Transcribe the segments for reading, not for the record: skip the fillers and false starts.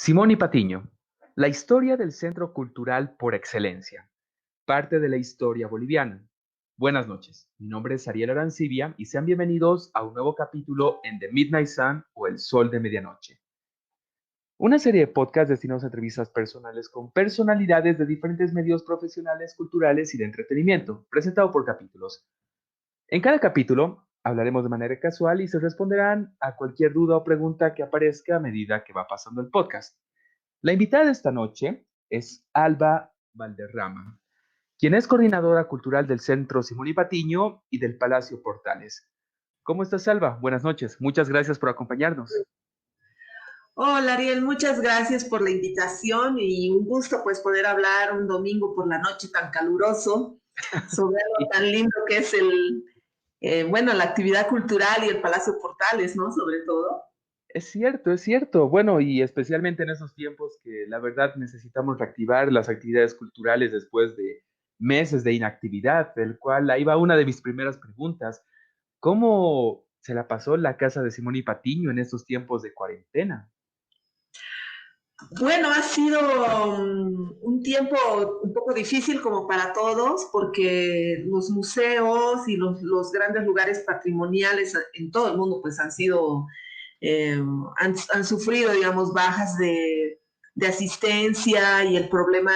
Simón y Patiño, la historia del centro cultural por excelencia, parte de la historia boliviana. Buenas noches, mi nombre es Ariel Arancibia y sean bienvenidos a un nuevo capítulo en The Midnight Sun o El Sol de Medianoche. Una serie de podcasts destinados a entrevistas personales con personalidades de diferentes medios profesionales, culturales y de entretenimiento, presentado por capítulos. En cada capítulo hablaremos de manera casual y se responderán a cualquier duda o pregunta que aparezca a medida que va pasando el podcast. La invitada de esta noche es Alba Valderrama, quien es coordinadora cultural del Centro Simón y Patiño y del Palacio Portales. ¿Cómo estás, Alba? Buenas noches. Muchas gracias por acompañarnos. Hola Ariel, muchas gracias por la invitación y un gusto pues poder hablar un domingo por la noche tan caluroso sobre algo Y tan lindo que es la actividad cultural y el Palacio Portales, ¿no? Sobre todo. es cierto, es cierto. Bueno, y especialmente en esos tiempos que la verdad necesitamos reactivar las actividades culturales después de meses de inactividad, del cual ahí va una de mis primeras preguntas. ¿Cómo se la pasó la casa de Simón y Patiño en estos tiempos de cuarentena? Bueno, ha sido un tiempo un poco difícil como para todos porque los museos y los grandes lugares patrimoniales en todo el mundo pues eh, han sufrido, digamos, bajas de asistencia y el problema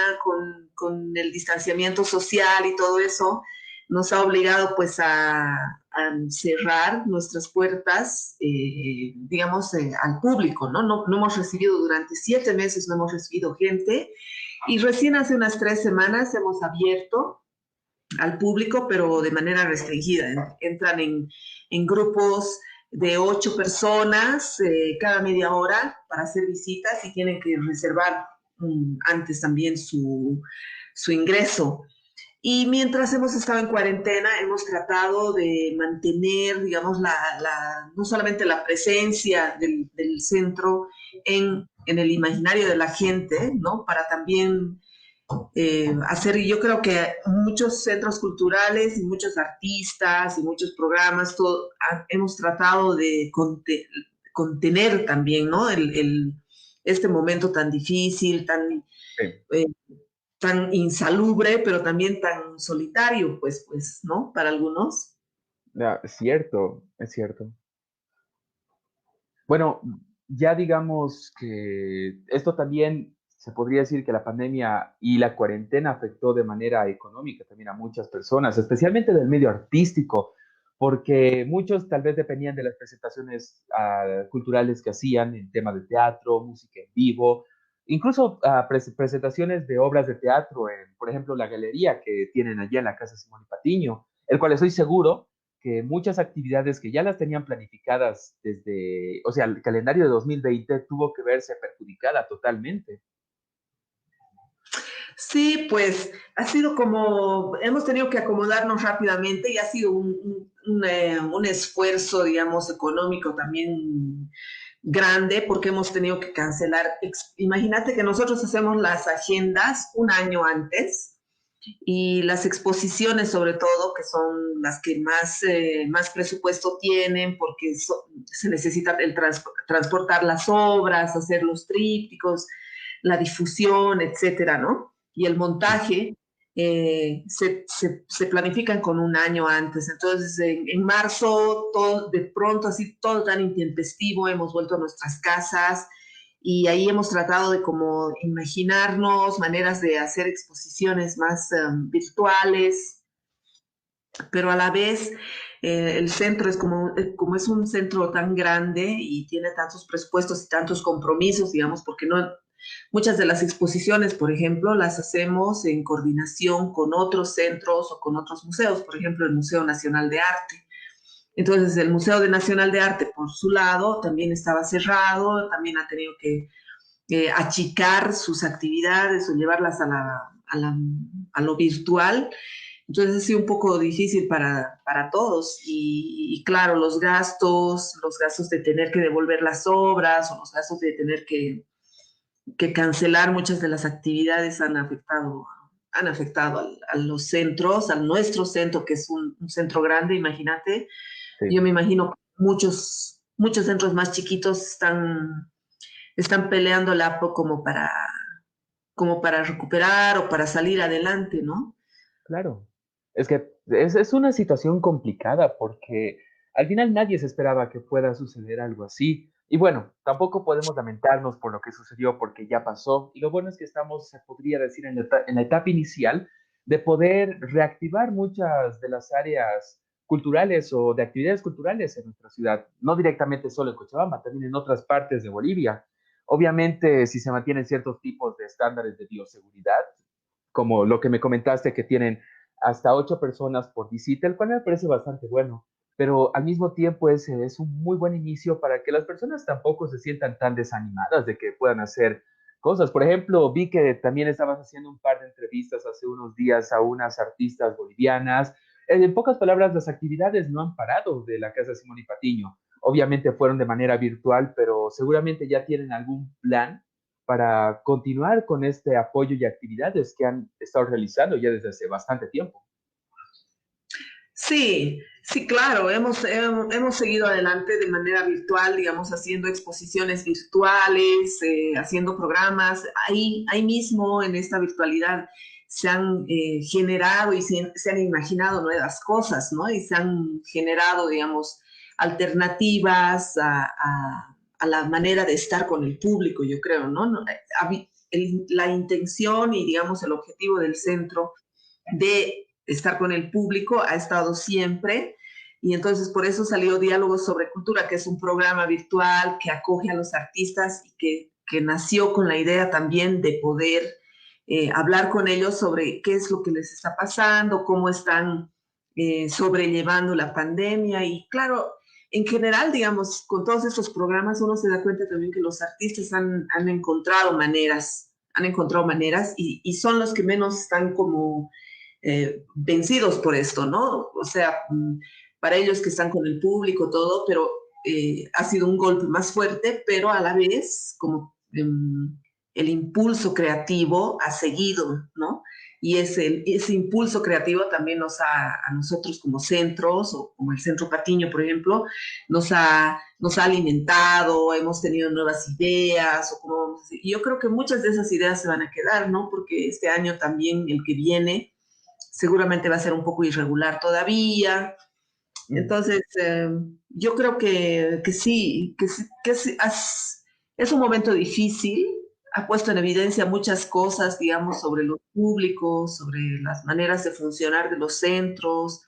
con el distanciamiento social y todo eso nos ha obligado pues a cerrar nuestras puertas, digamos, al público, ¿no? ¿no? No hemos recibido durante 7 meses, no hemos recibido gente y recién hace unas 3 semanas hemos abierto al público, pero de manera restringida. Entran en grupos de 8 personas cada media hora para hacer visitas y tienen que reservar antes también su ingreso. Y mientras hemos estado en cuarentena, hemos tratado de mantener, digamos, no solamente la presencia del centro en el imaginario de la gente, ¿no? Para también hacer, yo creo que muchos centros culturales y muchos artistas y muchos programas, hemos tratado de contener también, ¿no? Este momento tan difícil, Sí. eh, tan insalubre, pero también tan solitario, pues, ¿no? Para algunos. Ah, es cierto, es cierto. Bueno, ya digamos que esto también se podría decir que la pandemia y la cuarentena afectó de manera económica también a muchas personas, especialmente del medio artístico, porque muchos tal vez dependían de las presentaciones culturales que hacían en tema de teatro, música en vivo, incluso presentaciones de obras de teatro en, por ejemplo, la galería que tienen allá en la Casa Simón y Patiño, el cual estoy seguro que muchas actividades que ya las tenían planificadas desde, o sea, el calendario de 2020 tuvo que verse perjudicada totalmente. Sí, pues ha sido como, hemos tenido que acomodarnos rápidamente y ha sido un esfuerzo, digamos, económico también grande porque hemos tenido que cancelar. Imagínate que nosotros hacemos las agendas un año antes y las exposiciones sobre todo, que son las que más presupuesto tienen porque se necesita transportar las obras, hacer los trípticos, la difusión, etcétera, ¿no? Y el Sí. montaje se planifican con un año antes. Entonces, en marzo, todo, de pronto, así todo tan intempestivo, hemos vuelto a nuestras casas y ahí hemos tratado de como imaginarnos maneras de hacer exposiciones más virtuales, pero a la vez el centro es como es un centro tan grande y tiene tantos presupuestos y tantos compromisos, digamos, porque no, muchas de las exposiciones, por ejemplo, las hacemos en coordinación con otros centros o con otros museos, por ejemplo, el Museo Nacional de Arte. Entonces, el Museo Nacional de Arte, por su lado, también estaba cerrado, también ha tenido que achicar sus actividades o llevarlas a lo virtual. Entonces ha sido un poco difícil para todos y claro, los gastos de tener que devolver las obras o los gastos de tener que cancelar muchas de las actividades han afectado a los centros, a nuestro centro, que es un centro grande, imagínate. Yo Sí. me imagino que muchos centros más chiquitos están peleándola como para recuperar o para salir adelante, ¿no? Claro. Es que es una situación complicada porque al final nadie se esperaba que pueda suceder algo así. Y bueno, tampoco podemos lamentarnos por lo que sucedió porque ya pasó. Y lo bueno es que estamos, se podría decir, en la etapa inicial de poder reactivar muchas de las áreas culturales o de actividades culturales en nuestra ciudad. No directamente solo en Cochabamba, también en otras partes de Bolivia. Obviamente, si se mantienen ciertos tipos de estándares de bioseguridad, como lo que me comentaste, que tienen hasta 8 personas por visita, el cual me parece bastante bueno, pero al mismo tiempo ese es un muy buen inicio para que las personas tampoco se sientan tan desanimadas de que puedan hacer cosas. Por ejemplo, vi que también estabas haciendo un par de entrevistas hace unos días a unas artistas bolivianas. En pocas palabras, las actividades no han parado de la Casa Simón y Patiño. Obviamente fueron de manera virtual, pero seguramente ya tienen algún plan para continuar con este apoyo y actividades que han estado realizando ya desde hace bastante tiempo. Sí, sí, claro, hemos seguido adelante de manera virtual, digamos, haciendo exposiciones virtuales, haciendo programas. Ahí mismo en esta virtualidad se han generado y se han imaginado nuevas cosas, ¿no? Y se han generado, digamos, alternativas a la manera de estar con el público, yo creo, ¿no? La intención y, digamos, el objetivo del centro de estar con el público ha estado siempre. Y entonces por eso salió Diálogos sobre Cultura, que es un programa virtual que acoge a los artistas y que nació con la idea también de poder hablar con ellos sobre qué es lo que les está pasando, cómo están sobrellevando la pandemia. Y claro, en general, digamos, con todos estos programas uno se da cuenta también que los artistas han encontrado maneras, y son los que menos están como vencidos por esto, ¿no? O sea, para ellos que están con el público, todo, pero ha sido un golpe más fuerte, pero a la vez como el impulso creativo ha seguido, ¿no? Y ese impulso creativo también a nosotros como centros, o como el Centro Patiño, por ejemplo, nos ha alimentado, hemos tenido nuevas ideas, o como vamos a decir. Y yo creo que muchas de esas ideas se van a quedar, ¿no? Porque este año también, el que viene, seguramente va a ser un poco irregular todavía. Mm. Entonces, yo creo que sí, es un momento difícil, ha puesto en evidencia muchas cosas, digamos, sobre los públicos, sobre las maneras de funcionar de los centros,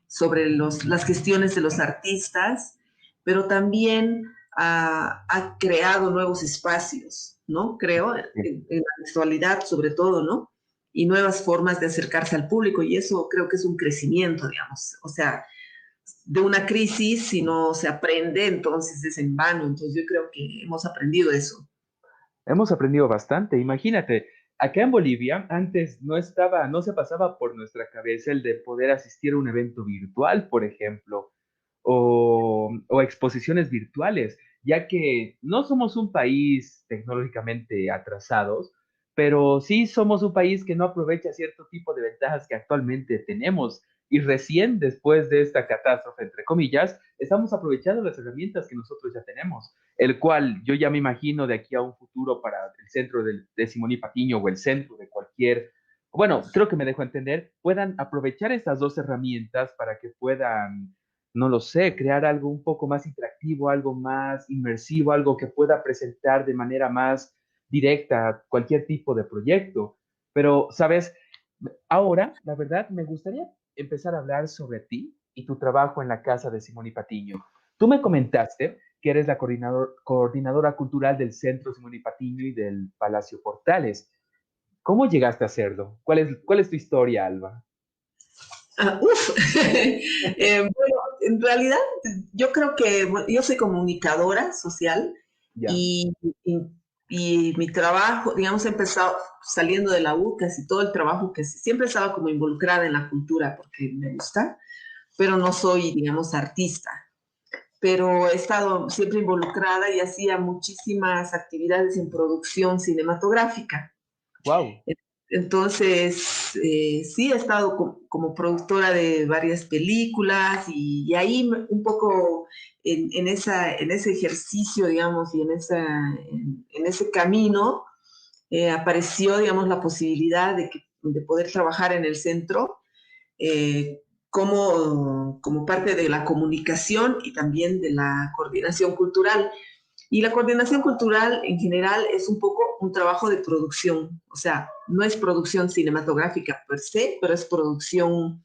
sobre las gestiones de los artistas, pero también ha creado nuevos espacios, ¿no? Creo, Sí. en la actualidad sobre todo, ¿no? Y nuevas formas de acercarse al público, y eso creo que es un crecimiento, digamos. O sea, de una crisis, si no se aprende, entonces es en vano. Entonces yo creo que hemos aprendido eso. Hemos aprendido bastante. Imagínate, acá en Bolivia antes no estaba, no se pasaba por nuestra cabeza el de poder asistir a un evento virtual, por ejemplo, o exposiciones virtuales, ya que no somos un país tecnológicamente atrasados, pero sí somos un país que no aprovecha cierto tipo de ventajas que actualmente tenemos. Y recién después de esta catástrofe, entre comillas, estamos aprovechando las herramientas que nosotros ya tenemos, el cual yo ya me imagino de aquí a un futuro para el centro de Simón y Patiño o el centro de cualquier, bueno, creo que me dejo entender, puedan aprovechar estas dos herramientas para que puedan, no lo sé, crear algo un poco más interactivo, algo más inmersivo, algo que pueda presentar de manera más directa cualquier tipo de proyecto. Pero, ¿sabes? Ahora, la verdad, me gustaría empezar a hablar sobre ti y tu trabajo en la Casa de Simón y Patiño. Tú me comentaste que eres la coordinadora cultural del Centro Simón y Patiño y del Palacio Portales. ¿Cómo llegaste a hacerlo? Cuál es tu historia, Alba? Uf. Bueno, en realidad yo creo que bueno, yo soy comunicadora social Ya, y, y, y mi trabajo, digamos, he empezado saliendo de la U, casi todo el trabajo siempre estaba como involucrada en la cultura porque me gusta, pero no soy, digamos, artista. Pero he estado siempre involucrada y hacía muchísimas actividades en producción cinematográfica. wow. Entonces, sí, he estado como productora de varias películas y ahí un poco en ese ejercicio, digamos, y en ese camino apareció, digamos, la posibilidad de poder trabajar en el centro como parte de la comunicación y también de la coordinación cultural. Y la coordinación cultural en general es un poco un trabajo de producción, o sea, no es producción cinematográfica per se, pero es producción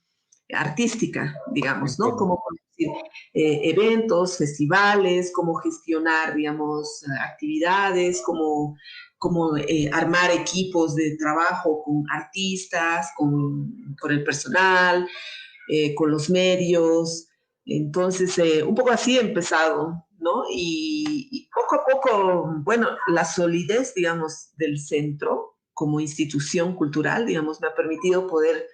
artística, digamos, ¿no? Entiendo. Como producir eventos, festivales, cómo gestionar, digamos, actividades, cómo armar equipos de trabajo con artistas, con el personal, con los medios. Entonces, un poco así he empezado, ¿no? Y poco a poco, bueno, la solidez, digamos, del centro como institución cultural, digamos, me ha permitido poder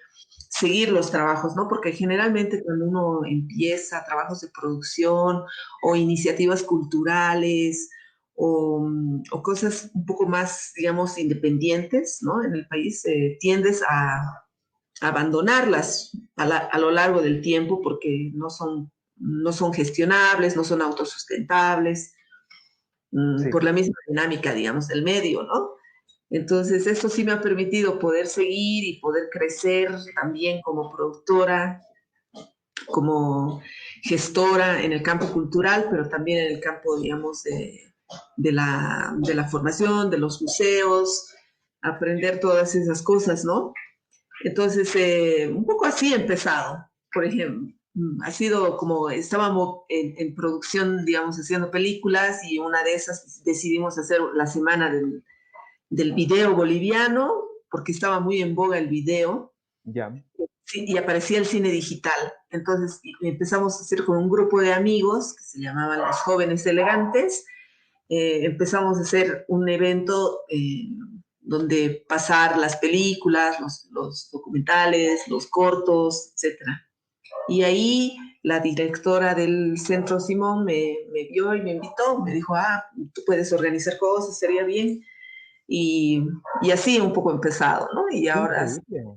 seguir los trabajos, ¿no? Porque generalmente cuando uno empieza trabajos de producción o iniciativas culturales o cosas un poco más, digamos, independientes, ¿no? En el país tiendes a abandonarlas a lo largo del tiempo porque no son gestionables, no son autosustentables, Sí, por la misma dinámica, digamos, del medio, ¿no? Entonces, esto sí me ha permitido poder seguir y poder crecer también como productora, como gestora en el campo cultural, pero también en el campo, digamos, de la formación, de los museos, aprender todas esas cosas, ¿no? Entonces, un poco así he empezado. Por ejemplo, ha sido como estábamos en producción, digamos, haciendo películas y una de esas decidimos hacer la semana del video boliviano, porque estaba muy en boga el video, ya. sí, y aparecía el cine digital. Entonces empezamos a hacer con un grupo de amigos que se llamaban Los Jóvenes Elegantes, empezamos a hacer un evento donde pasar las películas, los documentales, los cortos, etcétera. Y ahí la directora del Centro Simón me vio y me invitó, me dijo, ah, tú puedes organizar cosas, sería bien. Y, y así un poco empezado, ¿no? Y Qué ahora increíble.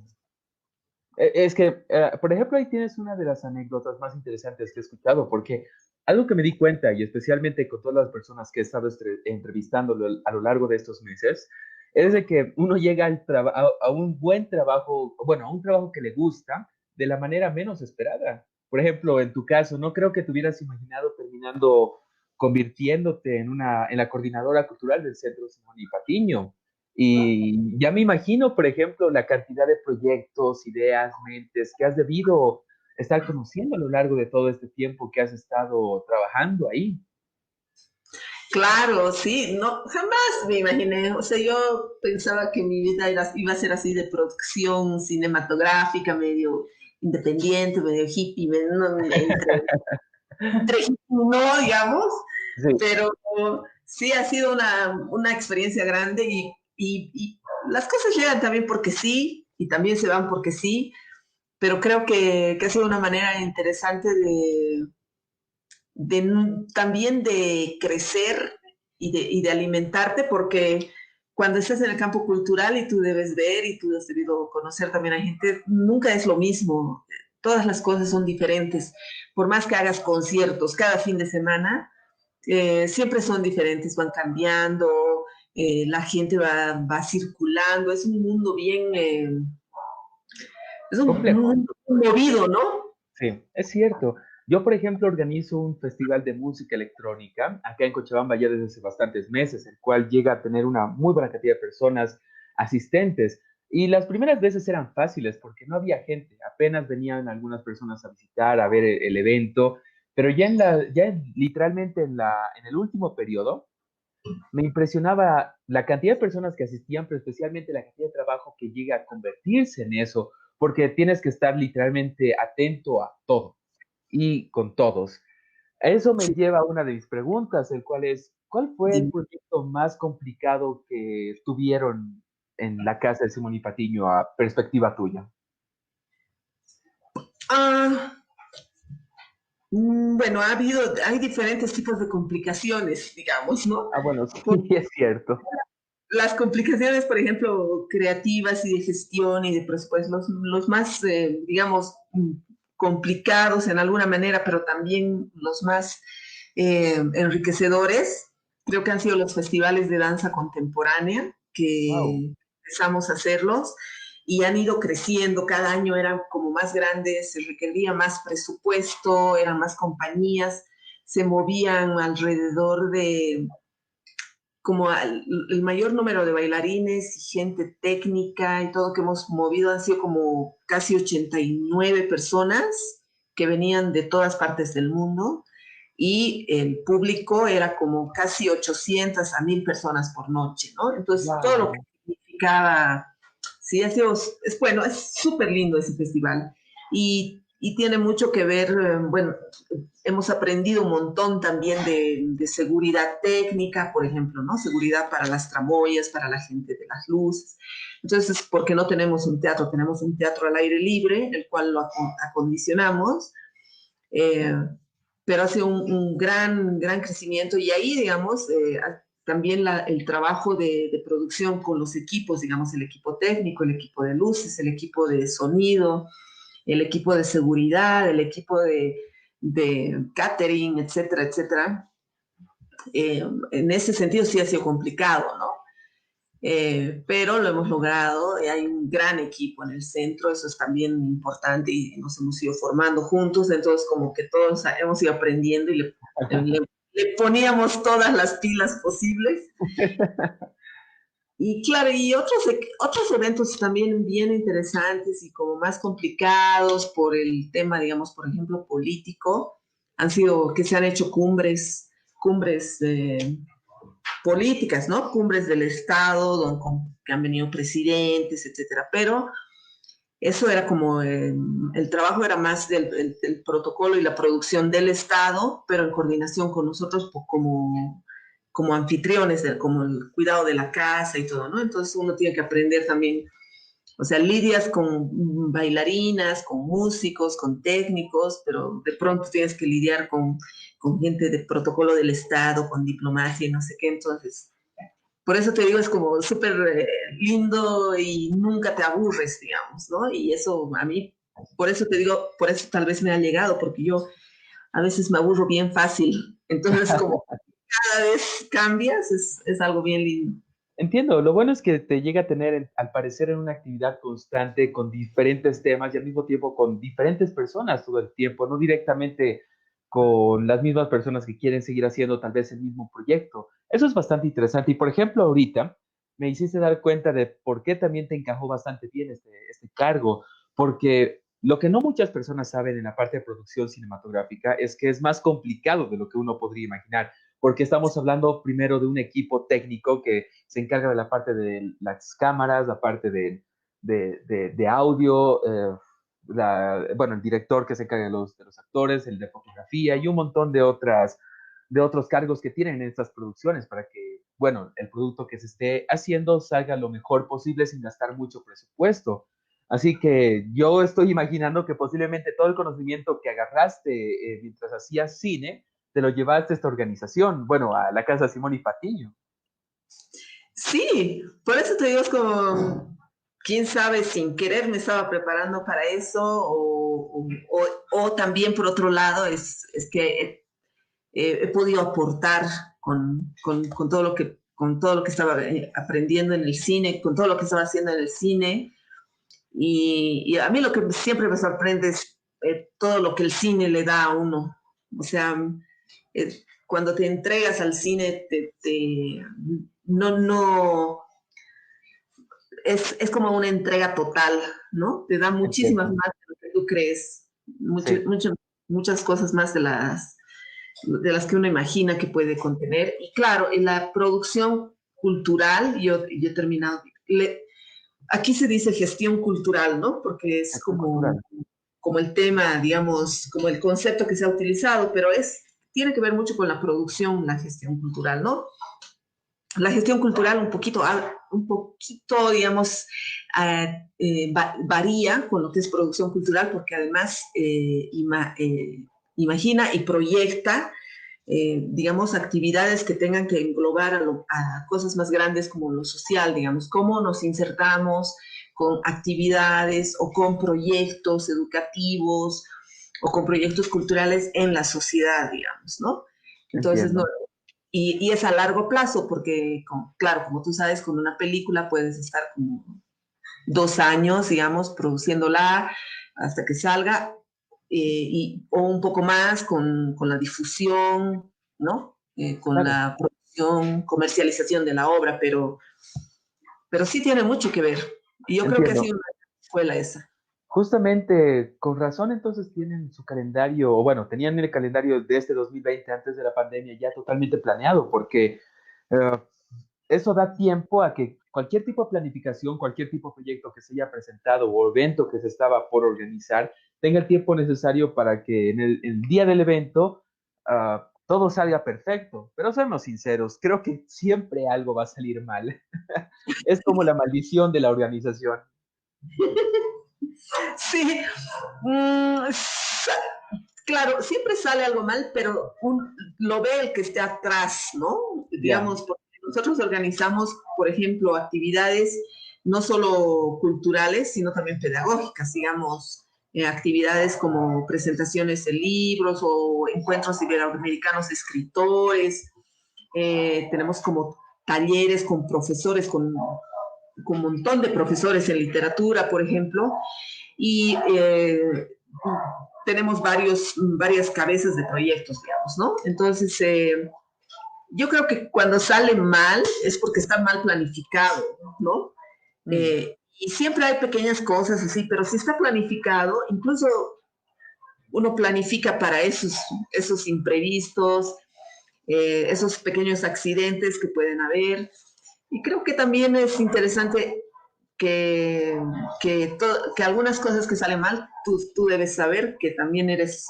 Es que, por ejemplo, ahí tienes una de las anécdotas más interesantes que he escuchado, porque algo que me di cuenta, y especialmente con todas las personas que he estado entrevistando a lo largo de estos meses, es de que uno llega a un buen trabajo, bueno, a un trabajo que le gusta de la manera menos esperada. Por ejemplo, en tu caso, no creo que te hubieras imaginado terminando convirtiéndote en la coordinadora cultural del Centro Simón y Patiño. Y ya me imagino, por ejemplo, la cantidad de proyectos, ideas, mentes que has debido estar conociendo a lo largo de todo este tiempo que has estado trabajando ahí. claro, sí, no, jamás me imaginé, o sea, yo pensaba que mi vida iba a ser así de producción cinematográfica, medio independiente, medio hippie, entre hippie y no, digamos, Sí, pero sí ha sido una experiencia grande y las cosas llegan también porque sí, y también se van porque sí, pero creo que ha sido una manera interesante también de crecer y de alimentarte, porque cuando estás en el campo cultural y tú debes ver y tú has debido conocer también a gente, nunca es lo mismo. Todas las cosas son diferentes. Por más que hagas conciertos cada fin de semana, siempre son diferentes, van cambiando, la gente va circulando, es un mundo bien, es un complejo. mundo movido, ¿no? Sí, es cierto. Yo, por ejemplo, organizo un festival de música electrónica acá en Cochabamba ya desde hace bastantes meses, el cual llega a tener una muy buena cantidad de personas asistentes. Y las primeras veces eran fáciles porque no había gente, apenas venían algunas personas a visitar, a ver el evento, pero literalmente en el último periodo, me impresionaba la cantidad de personas que asistían, pero especialmente la cantidad de trabajo que llega a convertirse en eso, porque tienes que estar literalmente atento a todo y con todos. Eso me lleva a una de mis preguntas, el cual es, ¿cuál fue el proyecto más complicado que tuvieron en la casa de Simón y Patiño a perspectiva tuya? Ah, bueno, hay diferentes tipos de complicaciones, digamos, ¿no? Ah, bueno, sí, Por, es cierto. las complicaciones, por ejemplo, creativas y de gestión y de presupuesto, los más, digamos, complicados en alguna manera, pero también los más enriquecedores, creo que han sido los festivales de danza contemporánea, Wow. que empezamos a hacerlos y han ido creciendo, cada año eran como más grandes, se requería más presupuesto, eran más compañías, se movían alrededor de como el mayor número de bailarines y gente técnica y todo que hemos movido han sido como casi 89 personas que venían de todas partes del mundo y el público era como casi 800 a 1000 personas por noche, ¿no? Entonces, todo lo que Wow. significaba, sí, ha sido, es bueno, es súper lindo ese festival y tiene mucho que ver, bueno, hemos aprendido un montón también de seguridad técnica, por ejemplo, ¿no? Seguridad para las tramoyas, para la gente de las luces. Entonces, porque no tenemos un teatro, tenemos un teatro al aire libre, el cual lo acondicionamos, eh, pero ha sido un gran crecimiento y ahí, digamos, también el trabajo de producción con los equipos, digamos, el equipo técnico, el equipo de luces, el equipo de sonido, el equipo de seguridad, el equipo de catering, etcétera, etcétera. En ese sentido sí ha sido complicado, ¿no? Pero lo hemos logrado y hay un gran equipo en el centro, eso es también importante y nos hemos ido formando juntos, entonces como que todos hemos ido aprendiendo y le poníamos todas las pilas posibles. Y claro, y otros eventos también bien interesantes y como más complicados por el tema, digamos, por ejemplo, político, han sido que se han hecho cumbres políticas, ¿no? Cumbres del Estado, donde que han venido presidentes, etcétera. Pero eso era como, el trabajo era más del protocolo y la producción del Estado, pero en coordinación con nosotros como anfitriones, como el cuidado de la casa y todo, ¿no? Entonces uno tiene que aprender también, o sea, lidias con bailarinas, con músicos, con técnicos, pero de pronto tienes que lidiar con gente de protocolo del Estado, con diplomacia y no sé qué, entonces por eso te digo, es como súper lindo y nunca te aburres, digamos, ¿no? Y eso a mí, por eso te digo, por eso tal vez me ha llegado, porque yo a veces me aburro bien fácil. Entonces, como cada vez cambias, es algo bien lindo. Entiendo, lo bueno es que te llega a tener, al parecer, en una actividad constante con diferentes temas y al mismo tiempo con diferentes personas todo el tiempo, no directamente con las mismas personas que quieren seguir haciendo tal vez el mismo proyecto. Eso es bastante interesante. Y por ejemplo, ahorita me hiciste dar cuenta de por qué también te encajó bastante bien este cargo, porque lo que no muchas personas saben en la parte de producción cinematográfica es que es más complicado de lo que uno podría imaginar porque estamos hablando primero de un equipo técnico que se encarga de la parte de las cámaras, la parte de audio, bueno, el director que se encarga de los actores, el de fotografía y un montón de otros cargos que tienen en estas producciones para que, bueno, el producto que se esté haciendo salga lo mejor posible sin gastar mucho presupuesto. Así que yo estoy imaginando que posiblemente todo el conocimiento que agarraste mientras hacías cine, te lo llevaste a esta organización, bueno, a la Casa Simón y Patiño. Sí, por eso te digo, es como, quién sabe, sin querer me estaba preparando para eso, o también por otro lado, es que he podido aportar con todo con todo lo que estaba aprendiendo en el cine, con todo lo que estaba haciendo en el cine. Y a mí lo que siempre me sorprende es todo lo que el cine le da a uno. O sea, cuando te entregas al cine, no, es como una entrega total, ¿no? Te da muchísimas Entiendo. más de lo que tú crees, Sí, muchas cosas más de las que uno imagina que puede contener. Y claro, en la producción cultural, yo he terminado, aquí se dice gestión cultural, ¿no? Porque es gestión cultural. como el tema, digamos, como el concepto que se ha utilizado, pero tiene que ver mucho con la producción, la gestión cultural, ¿no? La gestión cultural un poquito digamos, varía con lo que es producción cultural, porque además imagina y proyecta digamos, actividades que tengan que englobar a cosas más grandes como lo social, digamos, cómo nos insertamos con actividades o con proyectos educativos o con proyectos culturales en la sociedad, digamos, ¿no? Entonces, no, Entiendo. y es a largo plazo, porque, claro, como tú sabes, con una película puedes estar como 2 años, digamos, produciéndola hasta que salga, o un poco más con la difusión, ¿no? Con Claro, la producción, comercialización de la obra, pero sí tiene mucho que ver. Y yo creo que ha entiendo. sido una escuela esa. Justamente, con razón entonces tienen su calendario, o bueno, tenían el calendario de este 2020 antes de la pandemia ya totalmente planeado, porque eh, eso da tiempo a que cualquier tipo de planificación, cualquier tipo de proyecto que se haya presentado o evento que se estaba por organizar, tenga el tiempo necesario para que en el día del evento todo salga perfecto. Pero seamos sinceros, creo que siempre algo va a salir mal. Es como la maldición de la organización. Sí, mm, claro, siempre sale algo mal, pero lo ve el que esté atrás, ¿no? Ya, Digamos, porque nosotros organizamos, por ejemplo, actividades no solo culturales, sino también pedagógicas, digamos, actividades como presentaciones de libros o encuentros iberoamericanos de escritores. Tenemos como talleres con profesores, con un montón de profesores en literatura, por ejemplo, y tenemos varias cabezas de proyectos, digamos, ¿no? Entonces, yo creo que cuando sale mal es porque está mal planificado, ¿no? mm, Y siempre hay pequeñas cosas así, pero si está planificado, incluso uno planifica para esos imprevistos, esos pequeños accidentes que pueden haber. Y creo que también es interesante que algunas cosas que salen mal, tú debes saber que también eres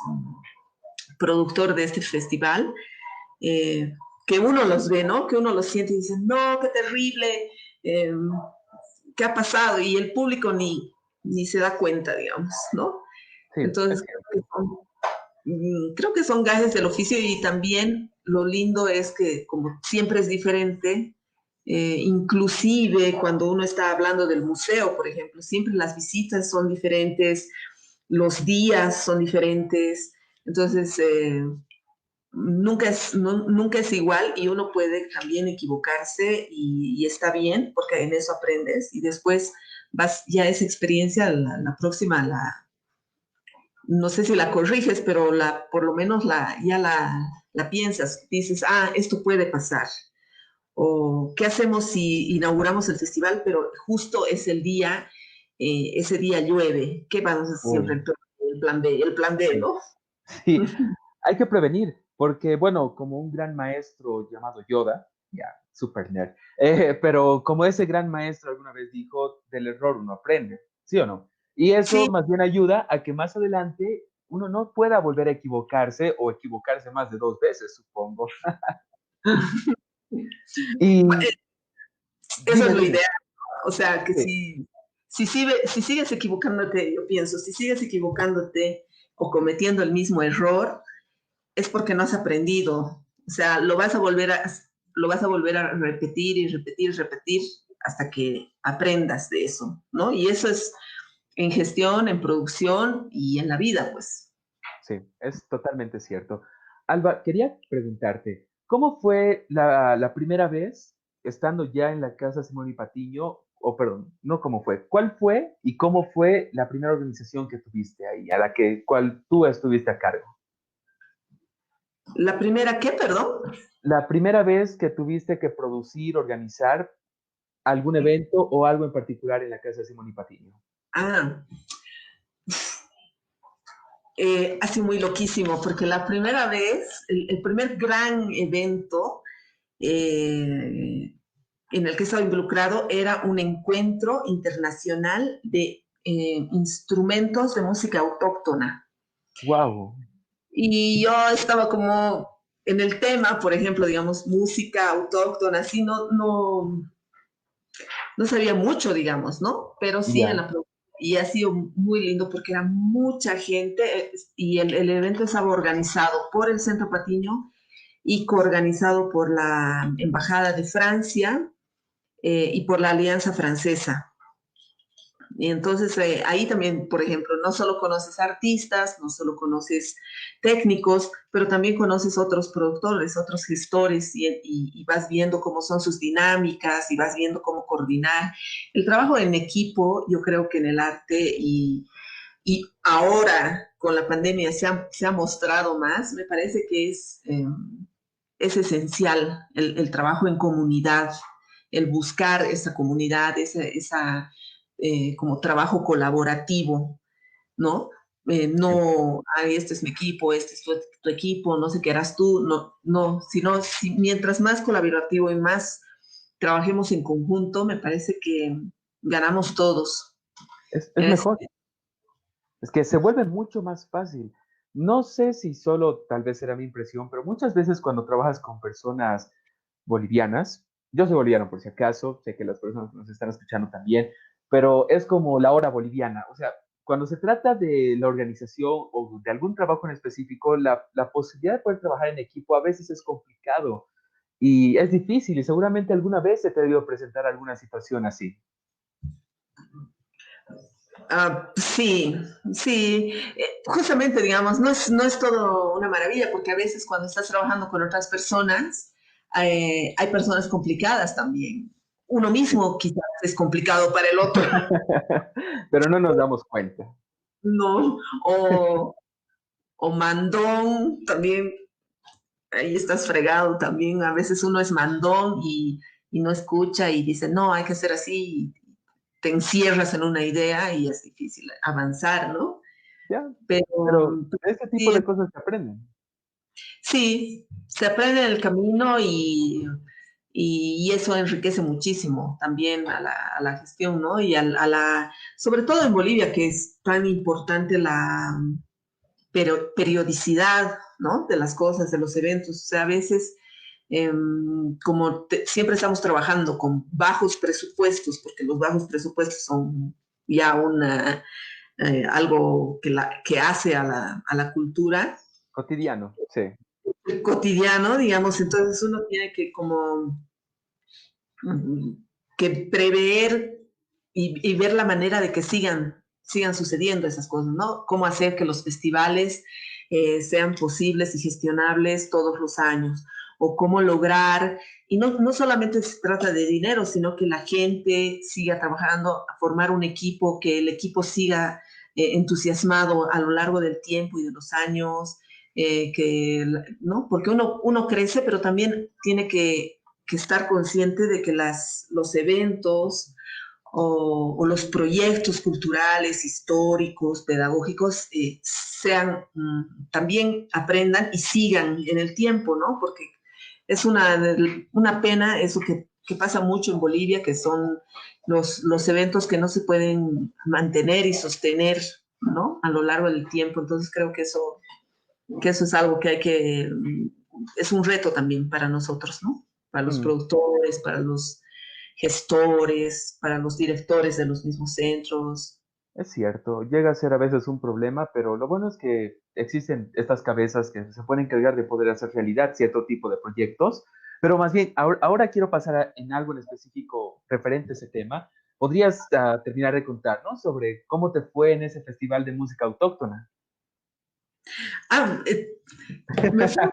productor de este festival, eh, que uno los ve, ¿no? Que uno los siente y dice, no, qué terrible, eh, qué ha pasado, y el público ni se da cuenta, digamos, ¿no? sí, es Entonces, cierto. creo que son gajes del oficio, y también lo lindo es que como siempre es diferente, inclusive cuando uno está hablando del museo, por ejemplo, siempre las visitas son diferentes, los días son diferentes, entonces nunca es igual, y uno puede también equivocarse, y está bien porque en eso aprendes, y después vas ya esa experiencia, la próxima no sé si la corriges, pero por lo menos ya la piensas, dices, esto puede pasar. O qué hacemos si inauguramos el festival, pero justo es ese día llueve. ¿Qué vamos a hacer siempre? Uy, El plan B, sí, ¿no? sí, hay que prevenir, porque bueno, como un gran maestro llamado Yoda, ya, super nerd, pero como ese gran maestro alguna vez dijo, del error uno aprende, ¿sí o no? Y eso Sí, más bien ayuda a que más adelante uno no pueda volver a equivocarse o equivocarse más de 2 veces, supongo. Y eso es dime, lo dime. ideal. O sea, que Sí, si sigues equivocándote, yo pienso, si sigues equivocándote o cometiendo el mismo error, es porque no has aprendido. O sea, lo vas a volver a repetir y repetir y repetir hasta que aprendas de eso, ¿no? Y eso es en gestión, en producción y en la vida, pues. sí, es totalmente cierto. Alba, quería preguntarte, ¿cómo fue la primera vez estando ya en la casa Simón y Patiño? O perdón, no cómo fue, ¿cuál fue y cómo fue la primera organización que tuviste ahí, a la cual tú estuviste a cargo? La primera, ¿qué? Perdón. La primera vez que tuviste que producir, organizar algún evento o algo en particular en la casa Simón y Patiño. Ah, ha sido muy loquísimo, porque la primera vez, el primer gran evento en el que estaba involucrado era un encuentro internacional de instrumentos de música autóctona. Wow, Y yo estaba como en el tema, por ejemplo, digamos, música autóctona, así no sabía mucho, digamos, ¿no? Pero sí en ya, la y ha sido muy lindo porque era mucha gente, y el evento estaba organizado por el Centro Patiño, y coorganizado por la Embajada de Francia y por la Alianza Francesa. Y entonces ahí también, por ejemplo, no solo conoces artistas, no solo conoces técnicos, pero también conoces otros productores, otros gestores y vas viendo cómo son sus dinámicas y vas viendo cómo coordinar. El trabajo en equipo, yo creo que en el arte y ahora con la pandemia se ha mostrado más, me parece que es esencial el trabajo en comunidad, el buscar esa comunidad, como trabajo colaborativo, ¿no? No, ay, este es mi equipo, este es tu equipo, no sé qué harás tú, no, no, sino mientras más colaborativo y más trabajemos en conjunto, me parece que ganamos todos. Es mejor. Es que se vuelve mucho más fácil. No sé si solo tal vez era mi impresión, pero muchas veces cuando trabajas con personas bolivianas, yo soy boliviano por si acaso, sé que las personas que nos están escuchando también, pero es como la hora boliviana. O sea, cuando se trata de la organización o de algún trabajo en específico, la posibilidad de poder trabajar en equipo a veces es complicado y es difícil y seguramente alguna vez se te debió presentar alguna situación así. Sí, sí, justamente, digamos, no es todo una maravilla, porque a veces cuando estás trabajando con otras personas, hay personas complicadas también. Uno Sí. mismo quizás es complicado para el otro, Pero no nos damos cuenta. ¿no? O, o mandón, también, ahí estás fregado también. A veces uno es mandón y no escucha y dice, no, hay que hacer así, y te encierras en una idea y es difícil avanzar, ¿no? Ya, pero Pero de este tipo sí, de cosas se aprenden. sí, se aprende en el camino y eso enriquece muchísimo también a la gestión, ¿no? Sobre todo en Bolivia, que es tan importante periodicidad, ¿no? De las cosas, de los eventos. O sea, a veces, siempre estamos trabajando con bajos presupuestos, porque los bajos presupuestos son ya algo que hace a la cultura Cotidiano, sí. cotidiano, digamos, entonces uno tiene que como que prever y ver la manera de que sigan sucediendo esas cosas, ¿no? Cómo hacer que los festivales sean posibles y gestionables todos los años, o cómo lograr, y no solamente se trata de dinero, sino que la gente siga trabajando, a formar un equipo, que el equipo siga entusiasmado a lo largo del tiempo y de los años, ¿no? Porque uno crece, pero también tiene que estar consciente de que los eventos o los proyectos culturales, históricos, pedagógicos, también aprendan y sigan en el tiempo, ¿no? Porque es una pena eso que pasa mucho en Bolivia, que son los eventos que no se pueden mantener y sostener, ¿no? A lo largo del tiempo. Entonces creo que eso es algo que es un reto también para nosotros, ¿no? Para los Mm, productores, para los gestores, para los directores de los mismos centros. es cierto, llega a ser a veces un problema, pero lo bueno es que existen estas cabezas que se pueden encargar de poder hacer realidad cierto tipo de proyectos. Pero más bien, ahora quiero pasar en algo en específico referente a ese tema. ¿Podrías terminar de contarnos sobre cómo te fue en ese festival de música autóctona? Ah, me fue,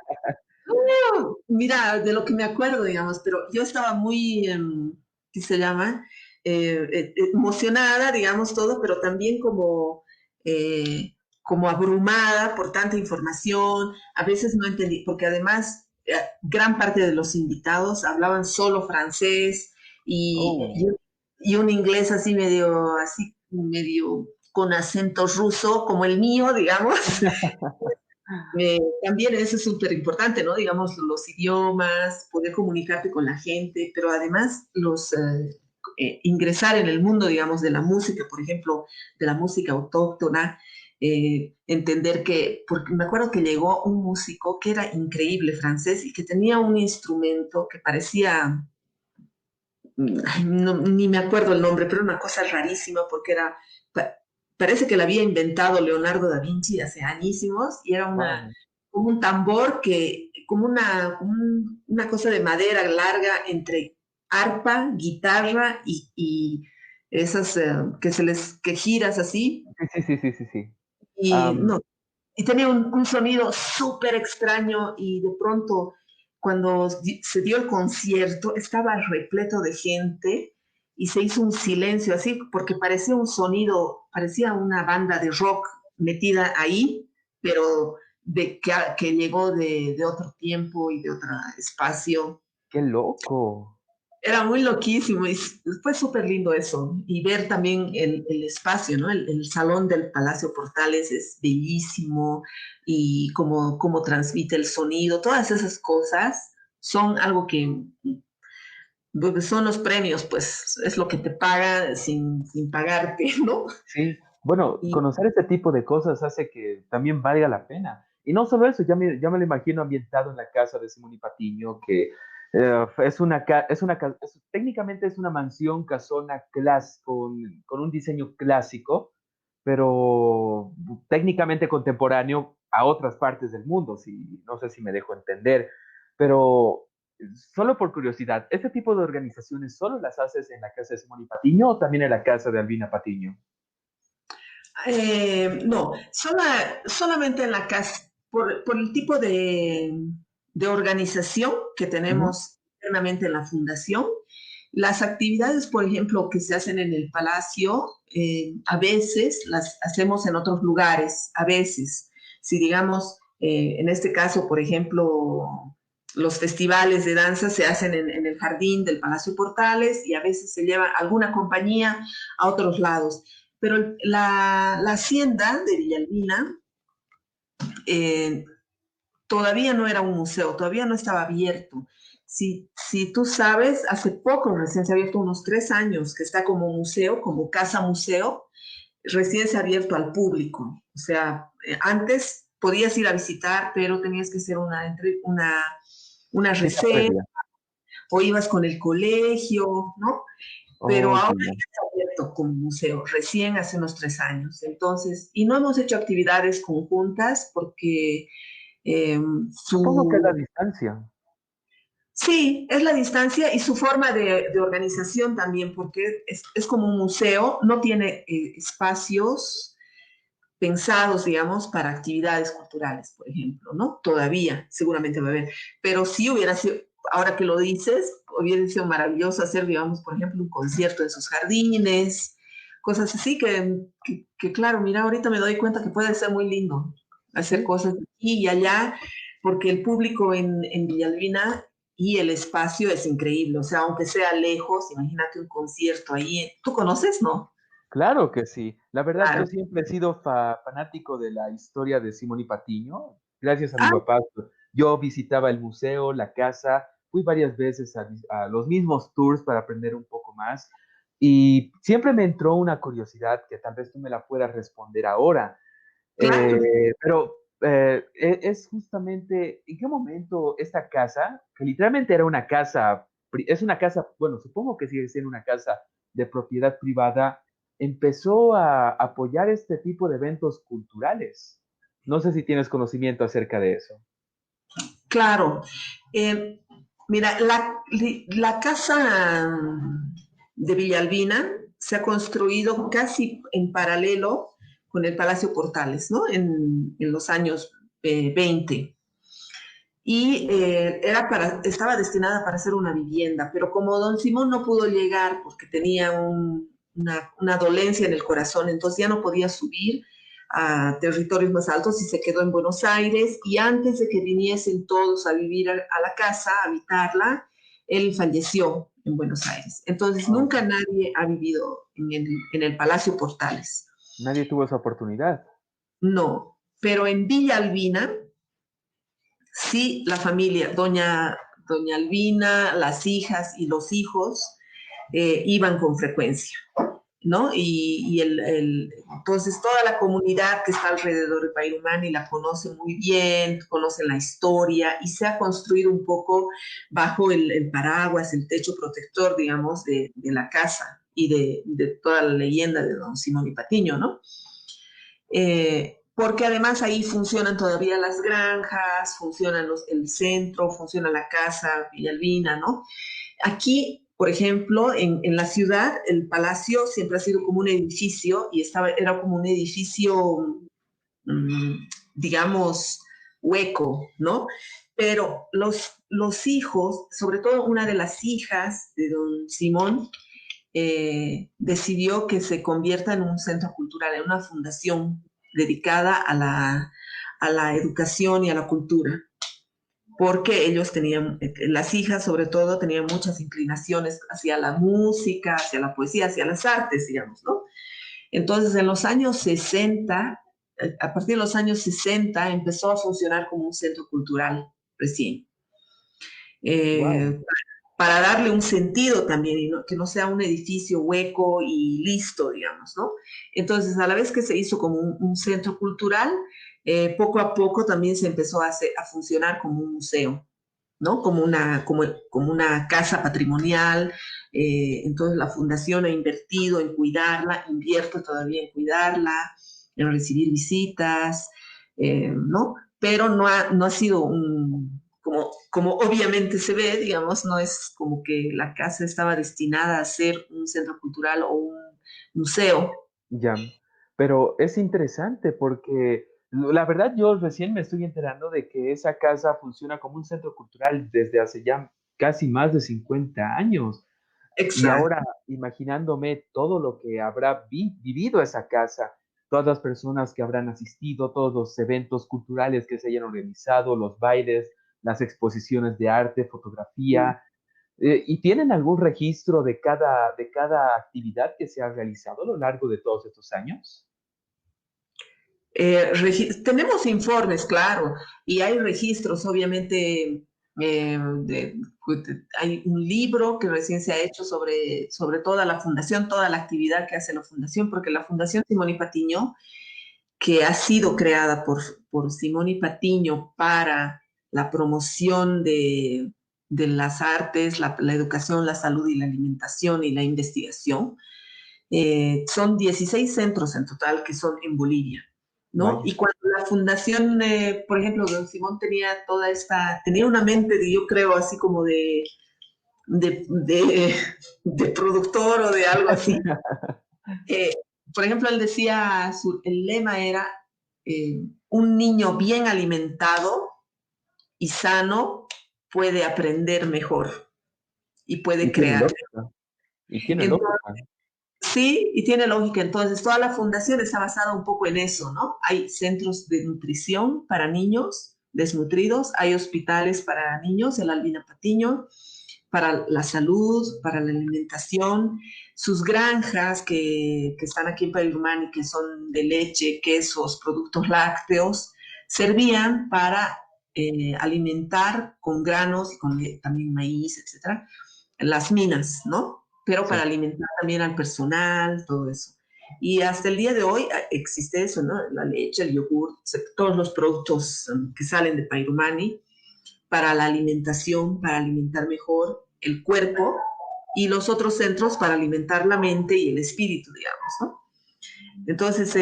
mira, de lo que me acuerdo, digamos, pero yo estaba muy, ¿qué se llama? Emocionada, digamos, todo, pero también como abrumada por tanta información. A veces no entendí, porque además gran parte de los invitados hablaban solo francés y, Oh, y, y un inglés así medio con acento ruso, como el mío, digamos. También eso es súper importante, ¿no? Digamos, los idiomas, poder comunicarte con la gente, pero además ingresar en el mundo, digamos, de la música, por ejemplo, de la música autóctona, entender porque me acuerdo que llegó un músico que era increíble, francés, y que tenía un instrumento que parecía, ay, ni me acuerdo el nombre, pero una cosa rarísima porque pa- parece que la había inventado Leonardo da Vinci hace añísimos y era wow. como un tambor como una cosa de madera larga entre arpa, guitarra y esas que giras así. Sí, sí, sí, sí, sí. Y Am, no, y tenía un sonido súper extraño y de pronto cuando se dio el concierto estaba repleto de gente y se hizo un silencio así porque parecía un sonido, parecía una banda de rock metida ahí, pero que llegó de otro tiempo y de otro espacio. qué loco. Era muy loquísimo y fue súper lindo eso. Y ver también el espacio, ¿no? El salón del Palacio Portales es bellísimo y cómo transmite el sonido, todas esas cosas son algo que son los premios, pues es lo que te paga sin pagarte, ¿no? Sí, bueno, Y conocer este tipo de cosas hace que también valga la pena. Y no solo eso, ya me lo imagino ambientado en la casa de Simón y Patiño, que técnicamente es una mansión casona con un diseño clásico, pero técnicamente contemporáneo a otras partes del mundo, no sé si me dejo entender. Pero solo por curiosidad, ¿este tipo de organizaciones solo las haces en la casa de Simón y Patiño o también en la casa de Albina Patiño? no, solamente en la casa, por el tipo de organización que Ujú. tenemos internamente en la fundación. Las actividades, por ejemplo, que se hacen en el palacio, a veces las hacemos en otros lugares, a veces. Si digamos, en este caso, por ejemplo, los festivales de danza se hacen en el jardín del Palacio Portales y a veces se lleva alguna compañía a otros lados. Pero la hacienda de Villalbina eh, todavía no era un museo, todavía no estaba abierto. Si tú sabes, hace poco recién se ha abierto, unos 3 años, que está como museo, como casa museo, recién se ha abierto al público. O sea, antes podías ir a visitar, pero tenías que hacer una Cita reserva previa. o ibas con el colegio, ¿no? Pero Oh, ahora ya. ya está abierto como museo, recién hace unos 3 años. Entonces, y no hemos hecho actividades conjuntas porque eh, Supongo que es la su, distancia. sí, es la distancia y su forma de organización también, porque es como un museo, no tiene espacios pensados, digamos, para actividades culturales, por ejemplo, ¿no? Todavía, seguramente va a haber, pero sí hubiera sido, ahora que lo dices, hubiera sido maravilloso hacer, digamos, por ejemplo, un concierto en sus jardines, cosas así que claro, mira, ahorita me doy cuenta que puede ser muy lindo hacer Sí, cosas aquí y allá, porque el público en Villalbina y el espacio es increíble, o sea, aunque sea lejos, imagínate un concierto ahí, ¿tú conoces, no? claro que sí. La verdad, yo Claro. siempre he sido fanático de la historia de Simón y Patiño. Gracias a mi Ah, papá, yo visitaba el museo, la casa, fui varias veces a los mismos tours para aprender un poco más. Y siempre me entró una curiosidad que tal vez tú me la puedas responder ahora. claro. Pero es justamente en qué momento esta casa, que literalmente era una casa, es una casa, bueno, supongo que sigue siendo una casa de propiedad privada, empezó a apoyar este tipo de eventos culturales. No sé si tienes conocimiento acerca de eso. Claro. Eh, mira, la casa de Villalbina se ha construido casi en paralelo con el Palacio Portales, ¿no? En los años 20. Y estaba destinada para ser una vivienda, pero como don Simón no pudo llegar porque tenía una dolencia en el corazón, entonces ya no podía subir a territorios más altos y se quedó en Buenos Aires. Y antes de que viniesen todos a vivir a la casa, a habitarla, él falleció en Buenos Aires. Entonces Oh, nunca nadie ha vivido en el Palacio Portales. nadie tuvo esa oportunidad. No, pero en Villa Albina sí, la familia, doña Albina, las hijas y los hijos iban con frecuencia, ¿no? Entonces toda la comunidad que está alrededor de Pairumani la conoce muy bien, conocen la historia y se ha construido un poco bajo el paraguas, el techo protector, digamos, de la casa y de toda la leyenda de don Simón y Patiño, ¿no? porque además ahí funcionan todavía las granjas, funcionan el centro, funciona la casa Villalbina, ¿no? Aquí, por ejemplo, en la ciudad, el palacio siempre ha sido como un edificio y era como un edificio, mm, digamos, hueco, ¿no? Pero los hijos, sobre todo una de las hijas de don Simón, decidió que se convierta en un centro cultural, en una fundación dedicada a la educación y a la cultura, porque ellos tenían, las hijas sobre todo, tenían muchas inclinaciones hacia la música, hacia la poesía, hacia las artes, digamos, ¿no? Entonces, en los años 60, a partir de los años 60, empezó a funcionar como un centro cultural recién. Wow. Eh, para darle un sentido también, y que no sea un edificio hueco y listo, digamos, ¿no? Entonces, a la vez que se hizo como un centro cultural, poco a poco también se empezó a funcionar como un museo, ¿no? Como una casa patrimonial. Entonces, la fundación ha invertido en cuidarla, invierte todavía en cuidarla, en recibir visitas, ¿no? Pero no ha sido como obviamente se ve, digamos, no es como que la casa estaba destinada a ser un centro cultural o un museo. Ya, pero es interesante porque la verdad yo recién me estoy enterando de que esa casa funciona como un centro cultural desde hace ya casi más de 50 años. Y ahora Exacto. imaginándome todo lo que habrá vivido esa casa, todas las personas que habrán asistido, todos los eventos culturales que se hayan organizado, los bailes, las exposiciones de arte, fotografía, ¿y tienen algún registro de cada actividad que se ha realizado a lo largo de todos estos años? Tenemos informes, claro, y hay registros, obviamente, pues, hay un libro que recién se ha hecho sobre toda la fundación, toda la actividad que hace la fundación, porque la Fundación Simón y Patiño, que ha sido creada por Simón y Patiño para la promoción de las artes, la educación, la salud y la alimentación y la investigación, son 16 centros en total que son en Bolivia, ¿no? Vaya. Y cuando la fundación, por ejemplo, don Simón tenía una mente, yo creo, así como de, de, de productor o de algo así. Eh, por ejemplo, él decía, el lema era, un niño bien alimentado y sano puede aprender mejor y puede Y tiene crear. lógica, y tiene Entonces, lógica. sí, y tiene lógica. Entonces, toda la fundación está basada un poco en eso, ¿no? Hay centros de nutrición para niños desnutridos, hay hospitales para niños, el Albina Patiño, para la salud, para la alimentación, sus granjas que están aquí en Payrumán y que son de leche, quesos, productos lácteos, servían para alimentar con granos y con también maíz, etcétera, las minas, ¿no? Pero para Sí. alimentar también al personal, todo eso. Y hasta el día de hoy existe eso, ¿no? La leche, el yogur, todos los productos que salen de Pairumani para la alimentación, para alimentar mejor el cuerpo y los otros centros para alimentar la mente y el espíritu, digamos, ¿no? Entonces,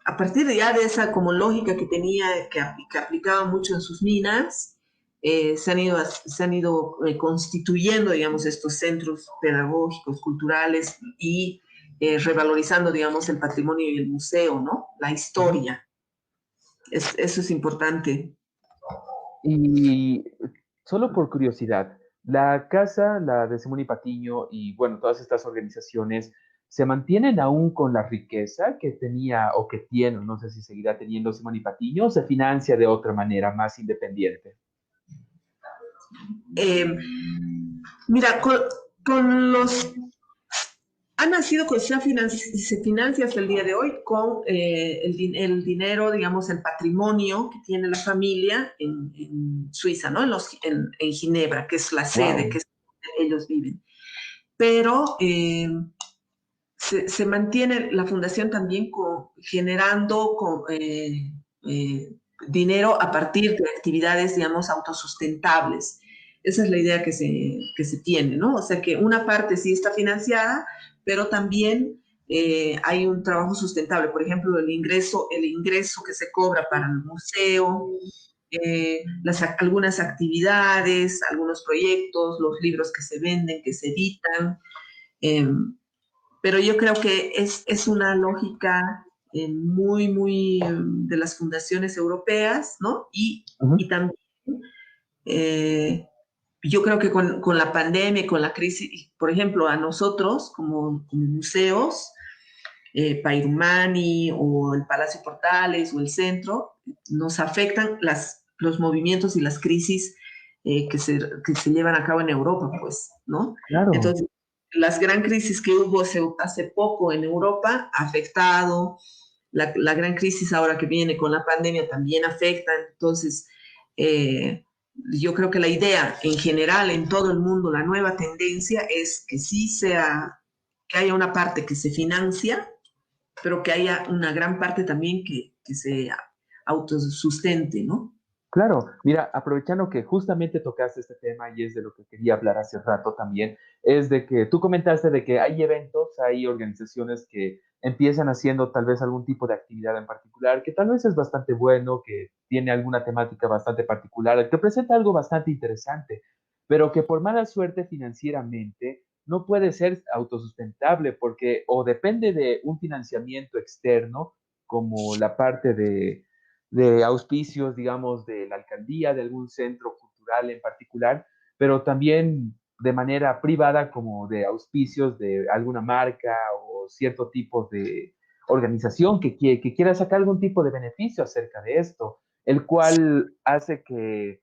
a partir de ya de esa como lógica que tenía, que aplicaba mucho en sus minas, se han ido constituyendo, digamos, estos centros pedagógicos, culturales y revalorizando, digamos, el patrimonio y el museo, ¿no? La Ujú. historia. Eso es importante. Y solo por curiosidad, la casa, la de Simón y Patiño y bueno, todas estas organizaciones, ¿se mantienen aún con la riqueza que tenía o que tiene, no sé si seguirá teniendo Simón y Patiño, o se financia de otra manera más independiente? Eh, mira, con los ha nacido se financia hasta el día de hoy con el dinero, digamos, el patrimonio que tiene la familia en Suiza, ¿no? En Ginebra, que es la sede, Wow. que es donde ellos viven. Pero se mantiene la fundación también generando dinero a partir de actividades, digamos, autosustentables. Esa es la idea que se tiene, ¿no? O sea que una parte sí está financiada, pero también hay un trabajo sustentable, por ejemplo, el ingreso que se cobra para el museo, algunas actividades, algunos proyectos, los libros que se venden, que se editan, eh, pero yo creo que es una lógica muy de las fundaciones europeas, ¿no? Y Ujú. también eh, yo creo que con la pandemia, con la crisis, por ejemplo, a nosotros como museos, Pairumani o el Palacio Portales o el centro, nos afectan los movimientos y las crisis que se llevan a cabo en Europa, pues, ¿no? Claro. Entonces, las gran crisis que hubo hace poco en Europa ha afectado, la gran crisis ahora que viene con la pandemia también afecta, entonces, yo creo que la idea en general en todo el mundo, la nueva tendencia es que sí sea, que haya una parte que se financia, pero que haya una gran parte también que se autosustente, ¿no? Claro, mira, aprovechando que justamente tocaste este tema y es de lo que quería hablar hace rato también, es de que tú comentaste de que hay eventos, hay organizaciones que empiezan haciendo tal vez algún tipo de actividad en particular, que tal vez es bastante bueno, que tiene alguna temática bastante particular, que presenta algo bastante interesante, pero que por mala suerte financieramente no puede ser autosustentable porque o depende de un financiamiento externo, como la parte de auspicios, digamos, de la alcaldía, de algún centro cultural en particular, pero también de manera privada como de auspicios de alguna marca o cierto tipo de organización que quiera sacar algún tipo de beneficio acerca de esto, el cual hace que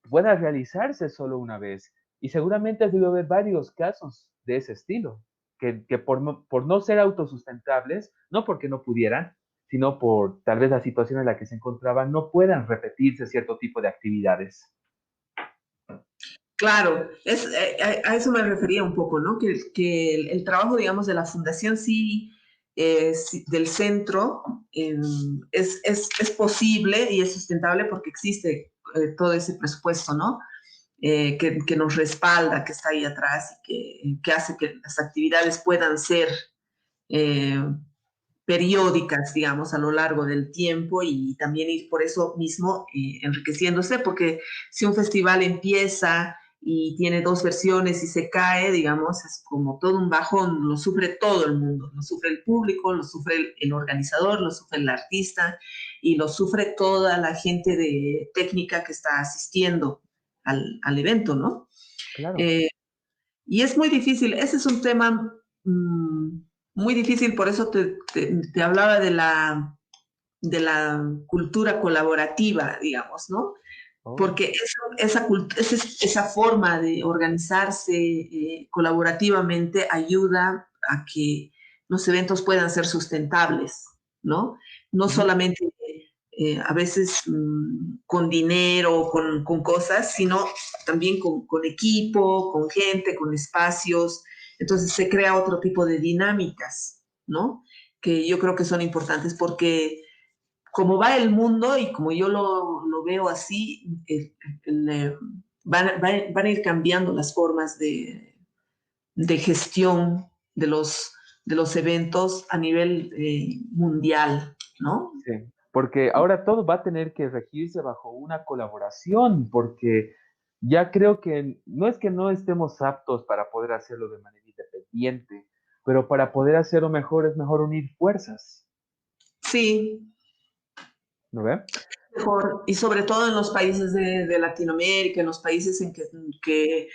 pueda realizarse solo una vez. Y seguramente has debido haber varios casos de ese estilo, que por no ser autosustentables, no porque no pudieran, sino por tal vez la situación en la que se encontraban, no puedan repetirse cierto tipo de actividades. Claro, a eso me refería un poco, ¿no? Que el trabajo, digamos, de la fundación sí, sí, del centro, es posible y es sustentable porque existe todo ese presupuesto, ¿no? Que nos respalda, que está ahí atrás y que hace que las actividades puedan ser eh, periódicas, digamos, a lo largo del tiempo y también ir por eso mismo enriqueciéndose, porque si un festival empieza y tiene dos versiones y se cae, digamos, es como todo un bajón, lo sufre todo el mundo, lo sufre el público, lo sufre el organizador, lo sufre el artista y lo sufre toda la gente de técnica que está asistiendo al evento, ¿no? Claro. Eh, y es muy difícil, ese es un tema muy difícil, por eso te hablaba de la cultura colaborativa, digamos, ¿no? Oh, Porque esa forma de organizarse colaborativamente ayuda a que los eventos puedan ser sustentables, ¿no? No ujú, solamente a veces con dinero, con cosas, sino también con equipo, con gente, con espacios. Entonces se crea otro tipo de dinámicas, ¿no? Que yo creo que son importantes porque como va el mundo y como yo lo veo así, van a ir cambiando las formas de gestión de los eventos a nivel mundial, ¿no? sí, porque ahora todo va a tener que regirse bajo una colaboración, porque ya creo que es que no estemos aptos para poder hacerlo de manera independiente, pero para poder hacerlo mejor es mejor unir fuerzas, Sí, ¿no ve? mejor, y sobre todo en los países de Latinoamérica, en los países en que,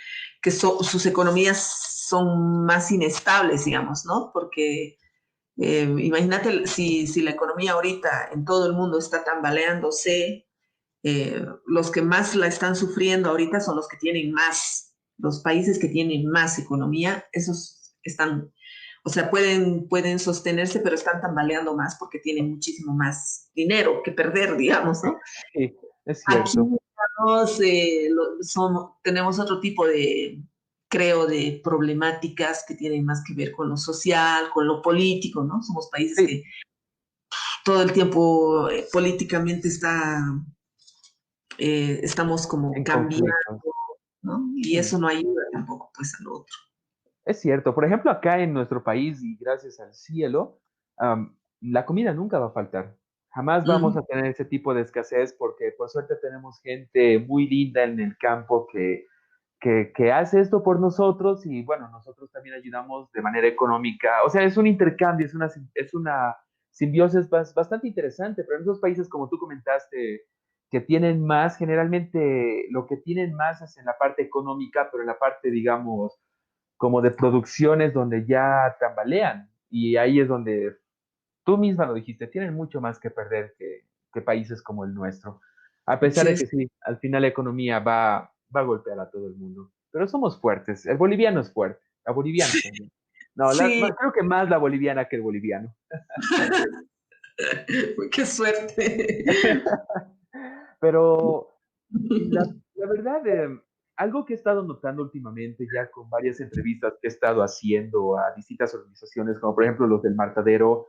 sus economías son más inestables, digamos, ¿no? Porque imagínate si la economía ahorita en todo el mundo está tambaleándose, los que más la están sufriendo ahorita son los que tienen más, los países que tienen más economía, esos están, o sea, pueden sostenerse, pero están tambaleando más porque tienen muchísimo más dinero que perder, digamos, ¿no? Sí, es Aquí cierto. digamos, tenemos otro tipo de, creo, de problemáticas que tienen más que ver con lo social, con lo político, ¿no? Somos países Sí, que todo el tiempo políticamente estamos como en cambiando, conflicto. ¿no? Y Mm. eso no ayuda tampoco, pues, al otro. Es cierto, por ejemplo, acá en nuestro país y gracias al cielo, la comida nunca va a faltar. Jamás vamos Ujú. a tener ese tipo de escasez porque por suerte tenemos gente muy linda en el campo que hace esto por nosotros y bueno, nosotros también ayudamos de manera económica. O sea, es un intercambio, es una simbiosis bastante interesante, pero en esos países, como tú comentaste, que tienen más, generalmente lo que tienen más es en la parte económica, pero en la parte, digamos, como de producciones donde ya tambalean. Y ahí es donde tú misma lo dijiste, tienen mucho más que perder que países como el nuestro. A pesar Sí, de que sí, al final la economía va a golpear a todo el mundo. Pero somos fuertes. El boliviano es fuerte. La boliviana también. No, sí, creo que más la boliviana que el boliviano. qué suerte. Pero la verdad, algo que he estado notando últimamente ya con varias entrevistas que he estado haciendo a distintas organizaciones, como por ejemplo los del Martadero,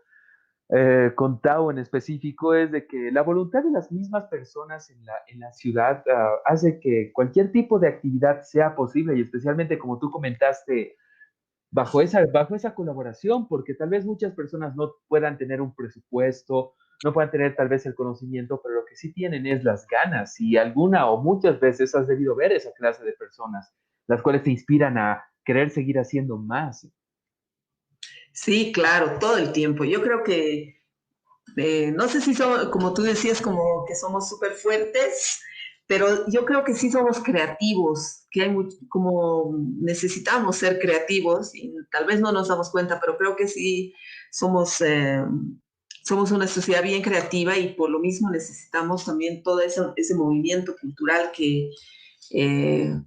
con Tao en específico, es de que la voluntad de las mismas personas en la ciudad hace que cualquier tipo de actividad sea posible y especialmente como tú comentaste, bajo esa colaboración, porque tal vez muchas personas no puedan tener un presupuesto, no puedan tener tal vez el conocimiento, pero lo que sí tienen es las ganas y alguna o muchas veces has debido ver esa clase de personas, las cuales te inspiran a querer seguir haciendo más. Sí, claro, todo el tiempo. Yo creo que, no sé si somos, como tú decías, como que somos súper fuertes, pero yo creo que sí somos creativos, que hay como necesitamos ser creativos y tal vez no nos damos cuenta, pero creo que sí somos, somos una sociedad bien creativa y por lo mismo necesitamos también todo ese movimiento cultural eh,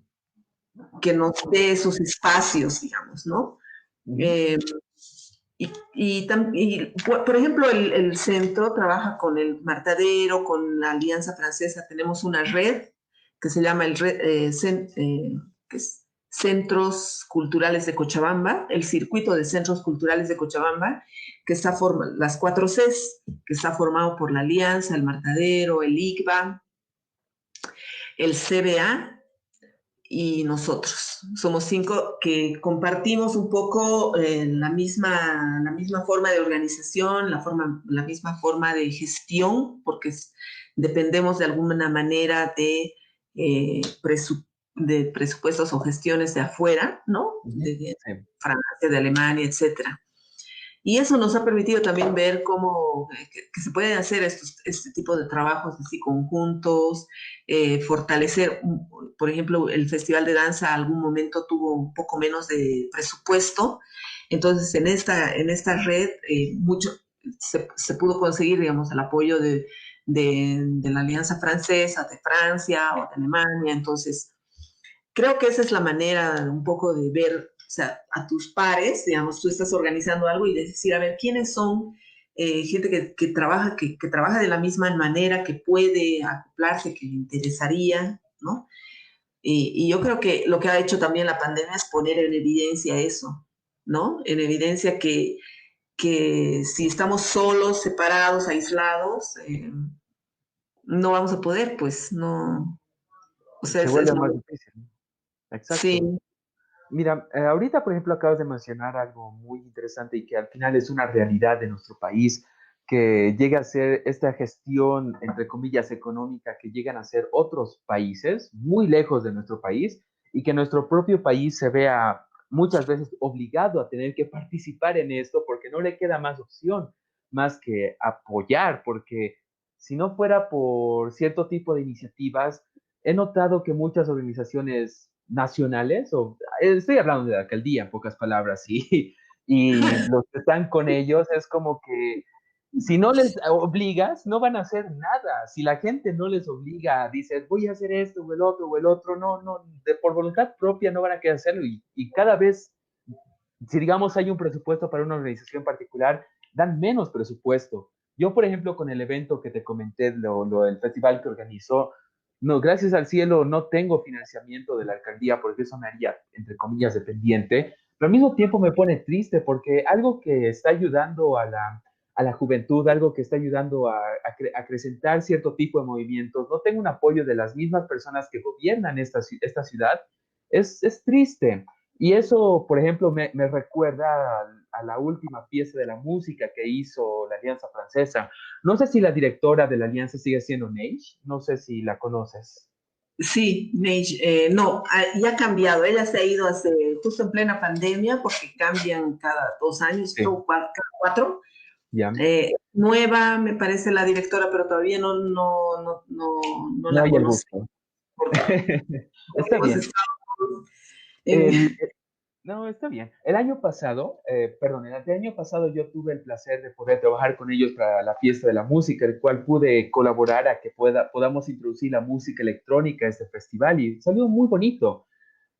que nos dé esos espacios, digamos, ¿no? Ujú. Eh, por ejemplo, el centro trabaja con el Martadero, con la Alianza Francesa. Tenemos una red que se llama que es Centros Culturales de Cochabamba, el Circuito de Centros Culturales de Cochabamba, que está formado, las cuatro Cs, que está formado por la Alianza, el Martadero, el ICBA, el CBA y nosotros. Somos cinco que compartimos un poco la misma forma de organización, la misma forma de gestión, porque dependemos de alguna manera eh, presu, de presupuestos o gestiones de afuera, ¿no? Ujú. De Sí. Francia, de Alemania, etcétera. Y eso nos ha permitido también ver cómo que se pueden hacer este tipo de trabajos así conjuntos, fortalecer, por ejemplo, el Festival de Danza algún momento tuvo un poco menos de presupuesto, entonces en esta red se pudo conseguir, digamos, el apoyo de la Alianza Francesa, de Francia o de Alemania, entonces creo que esa es la manera un poco de ver, o sea, a tus pares, digamos, tú estás organizando algo y decir, a ver, ¿quiénes son gente que trabaja de la misma manera, que puede acoplarse, que le interesaría, ¿no? Y yo creo que lo que ha hecho también la pandemia es poner en evidencia eso, ¿no? En evidencia que si estamos solos, separados, aislados, no vamos a poder, pues no, o sea, Se es vuelve lo más mismo. difícil. Sí, Exacto. Mira, ahorita, por ejemplo, acabas de mencionar algo muy interesante y que al final es una realidad de nuestro país, que llega a ser esta gestión, entre comillas, económica que llegan a ser otros países muy lejos de nuestro país y que nuestro propio país se vea muchas veces obligado a tener que participar en esto porque no le queda más opción más que apoyar, porque si no fuera por cierto tipo de iniciativas, he notado que muchas organizaciones nacionales, o estoy hablando de la alcaldía en pocas palabras, y los que están con ellos es como que si no les obligas, no van a hacer nada. Si la gente no les obliga, dices, voy a hacer esto o el otro, no, no, por voluntad propia no van a querer hacerlo. Y cada vez, si digamos hay un presupuesto para una organización particular, dan menos presupuesto. Yo, por ejemplo, con el evento que te comenté, el festival que organizó, no, gracias al cielo no tengo financiamiento de la alcaldía porque eso me haría, entre comillas, dependiente, pero al mismo tiempo me pone triste porque algo que está ayudando a la juventud, algo que está ayudando a acrecentar cierto tipo de movimientos, no tengo un apoyo de las mismas personas que gobiernan esta ciudad, es triste. Y eso, por ejemplo, me recuerda a la última pieza de la música que hizo la Alianza Francesa. No sé si la directora de la Alianza sigue siendo Neige, no sé si la conoces. Sí, no, ya ha cambiado. Ella se ha ido hace, justo en plena pandemia, porque cambian cada 2 años, Sí, cada cuatro. ya. Nueva, me parece la directora, pero todavía no No la hay el conocí gusto. porque Está hemos bien. estado en... El, no, está bien. El año pasado, perdón, el año pasado yo tuve el placer de poder trabajar con ellos para la fiesta de la música, el cual pude colaborar a que podamos introducir la música electrónica a este festival y salió muy bonito.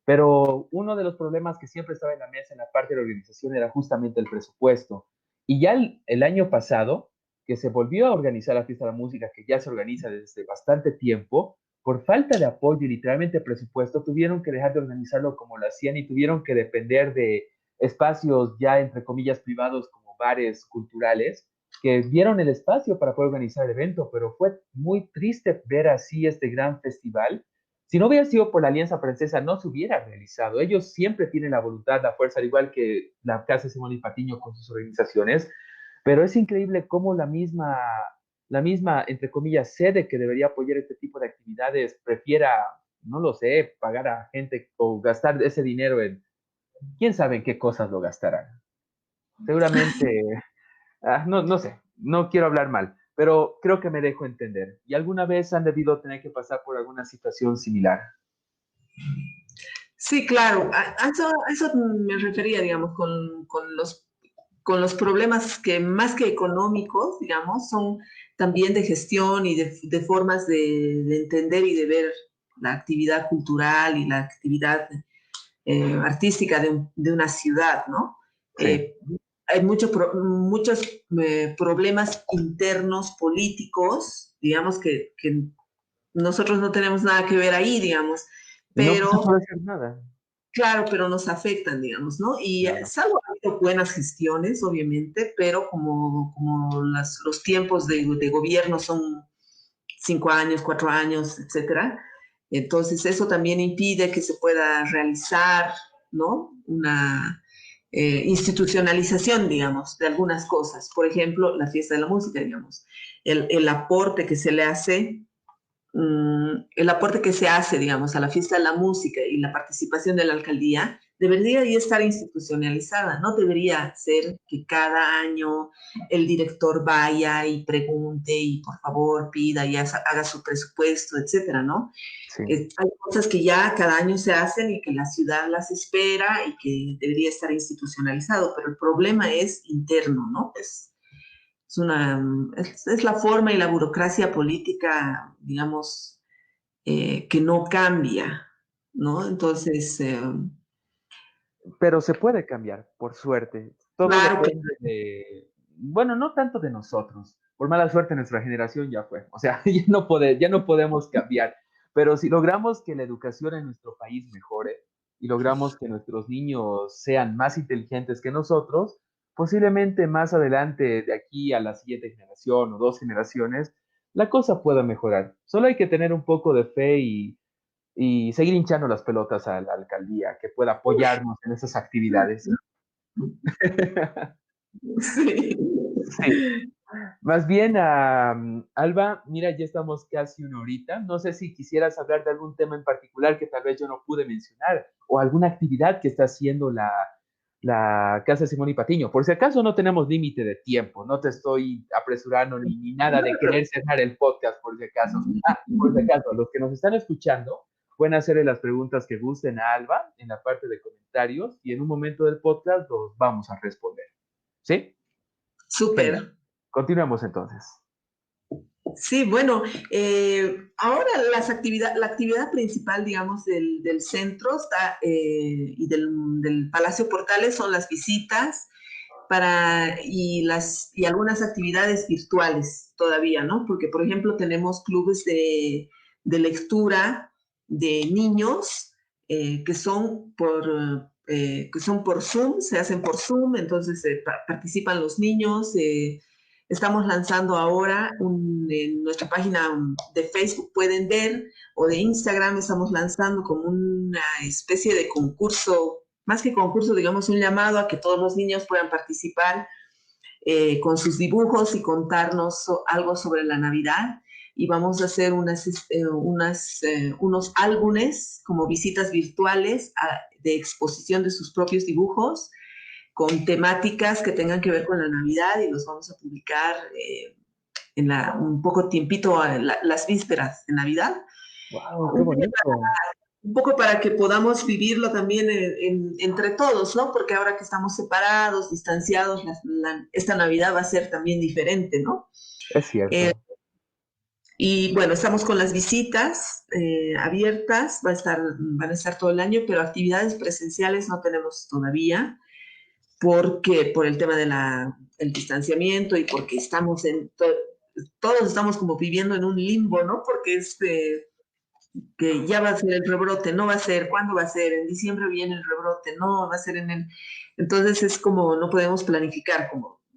Pero uno de los problemas que siempre estaba en la mesa en la parte de la organización era justamente el presupuesto. Y ya el año pasado, que se volvió a organizar la fiesta de la música, que ya se organiza desde bastante tiempo, por falta de apoyo y literalmente presupuesto, tuvieron que dejar de organizarlo como lo hacían y tuvieron que depender de espacios ya, entre comillas, privados como bares culturales, que dieron el espacio para poder organizar el evento, pero fue muy triste ver así este gran festival. Si no hubiera sido por la Alianza Francesa, no se hubiera realizado. Ellos siempre tienen la voluntad, la fuerza, al igual que la Casa Simón y Patiño con sus organizaciones, pero es increíble cómo la misma, entre comillas, sede que debería apoyar este tipo de actividades prefiera, no lo sé, pagar a gente o gastar ese dinero en, quién sabe en qué cosas lo gastarán. Seguramente, no, no sé, no quiero hablar mal, pero creo que me dejo entender. ¿Y alguna vez han debido tener que pasar por alguna situación similar? Sí, claro, a eso me refería, digamos, con los problemas que más que económicos, digamos, son también de gestión y de formas de entender y de ver la actividad cultural y la actividad artística de una ciudad, ¿no? Sí. Eh, Hay muchos problemas internos políticos, digamos, que nosotros no tenemos nada que ver ahí, digamos, Y no se pero puede hacer nada. claro, pero nos afectan, digamos, ¿no? Y Claro. salvo ha habido buenas gestiones, obviamente, pero como los tiempos de gobierno son 5 años, 4 años, etcétera, entonces eso también impide que se pueda realizar, ¿no? Una institucionalización, digamos, de algunas cosas. Por ejemplo, la fiesta de la música, digamos. El aporte que se le hace el aporte que se hace, digamos, a la fiesta de la música y la participación de la alcaldía debería ya estar institucionalizada, no debería ser que cada año el director vaya y pregunte y por favor pida y haga su presupuesto, etcétera, ¿no? Sí. Hay cosas que ya cada año se hacen y que la ciudad las espera y que debería estar institucionalizado, pero el problema es interno, ¿no? Es la forma y la burocracia política, digamos, que no cambia, ¿no? Entonces, Pero se puede cambiar, por suerte. Todo claro que depende de, bueno, no tanto de nosotros. Por mala suerte, nuestra generación ya fue. O sea, ya no podemos cambiar. Pero si logramos que la educación en nuestro país mejore y logramos que nuestros niños sean más inteligentes que nosotros, posiblemente más adelante, de aquí a la siguiente generación o 2 generaciones, la cosa pueda mejorar. Solo hay que tener un poco de fe y seguir hinchando las pelotas a la alcaldía, que pueda apoyarnos en esas actividades. sí. Sí, más bien, Alba, mira, ya estamos casi una horita. No sé si quisieras hablar de algún tema en particular que tal vez yo no pude mencionar o alguna actividad que está haciendo la Casa Simón y Patiño. Por si acaso no tenemos límite de tiempo, no te estoy apresurando ni nada de querer cerrar el podcast, por si acaso. Por si acaso, los que nos están escuchando pueden hacerle las preguntas que gusten a Alba en la parte de comentarios y en un momento del podcast los vamos a responder. ¿Sí? Súper. Genial. Continuemos entonces. Sí, bueno, ahora la actividad principal, digamos, del centro y del Palacio Portales son las visitas y algunas actividades virtuales todavía, ¿no? Porque, por ejemplo, tenemos clubes de lectura de niños que son por Zoom, se hacen por Zoom, entonces participan los niños. Estamos lanzando ahora en nuestra página de Facebook, pueden ver, o de Instagram, estamos lanzando como una especie de concurso más que concurso, digamos, un llamado a que todos los niños puedan participar con sus dibujos y contarnos algo sobre la Navidad. Y vamos a hacer unos álbumes como visitas virtuales de exposición de sus propios dibujos con temáticas que tengan que ver con la Navidad y los vamos a publicar un poco tiempito, las vísperas de Navidad. ¡Wow! ¡Qué bonito! Un poco para que podamos vivirlo también entre todos, ¿no? Porque ahora que estamos separados, distanciados, esta Navidad va a ser también diferente, ¿no? Es Eh, cierto. y bueno, estamos con las visitas abiertas, van a estar todo el año, pero actividades presenciales no tenemos todavía, porque por el tema del distanciamiento y porque todos estamos como viviendo en un limbo, ¿no? Porque que ya va a ser el rebrote, no va a ser, ¿cuándo va a ser? En diciembre viene el rebrote, no, va a ser en el... Entonces es como, no podemos planificar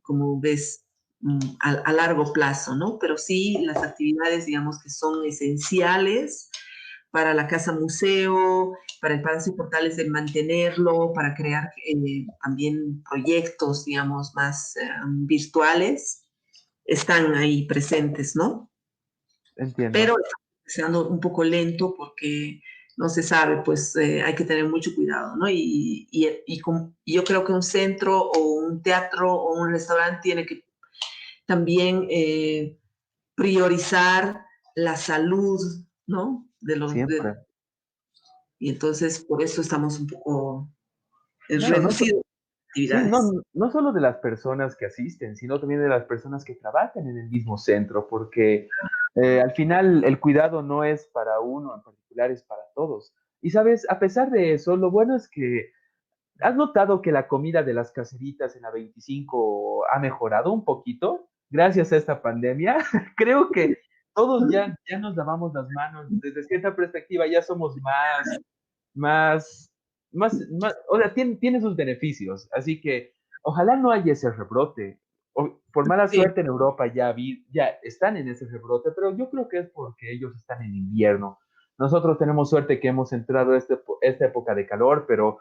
como ves a largo plazo, ¿no? Pero sí las actividades, digamos, que son esenciales para la casa museo, para el Palacio Portales de mantenerlo, para crear también proyectos, digamos, más virtuales, están ahí presentes, ¿no? Pero Entiendo. está siendo un poco lento porque no se sabe, pues hay que tener mucho cuidado, ¿no? Y yo creo que un centro o un teatro o un restaurante tiene que también priorizar la salud, ¿no? Siempre. Y entonces por eso estamos un poco Claro, no, reducidos sí, actividades. no solo de las personas que asisten, sino también de las personas que trabajan en el mismo centro, porque al final el cuidado no es para uno en particular, es para todos. Y sabes, a pesar de eso, lo bueno es que has notado que la comida de las caseritas en la 25 ha mejorado un poquito gracias a esta pandemia. Creo que todos ya nos lavamos las manos desde cierta perspectiva, ya somos más, o sea, tiene sus beneficios, así que ojalá no haya ese rebrote. Por mala Sí, suerte en Europa ya están en ese rebrote, pero yo creo que es porque ellos están en invierno. Nosotros tenemos suerte que hemos entrado a esta época de calor, pero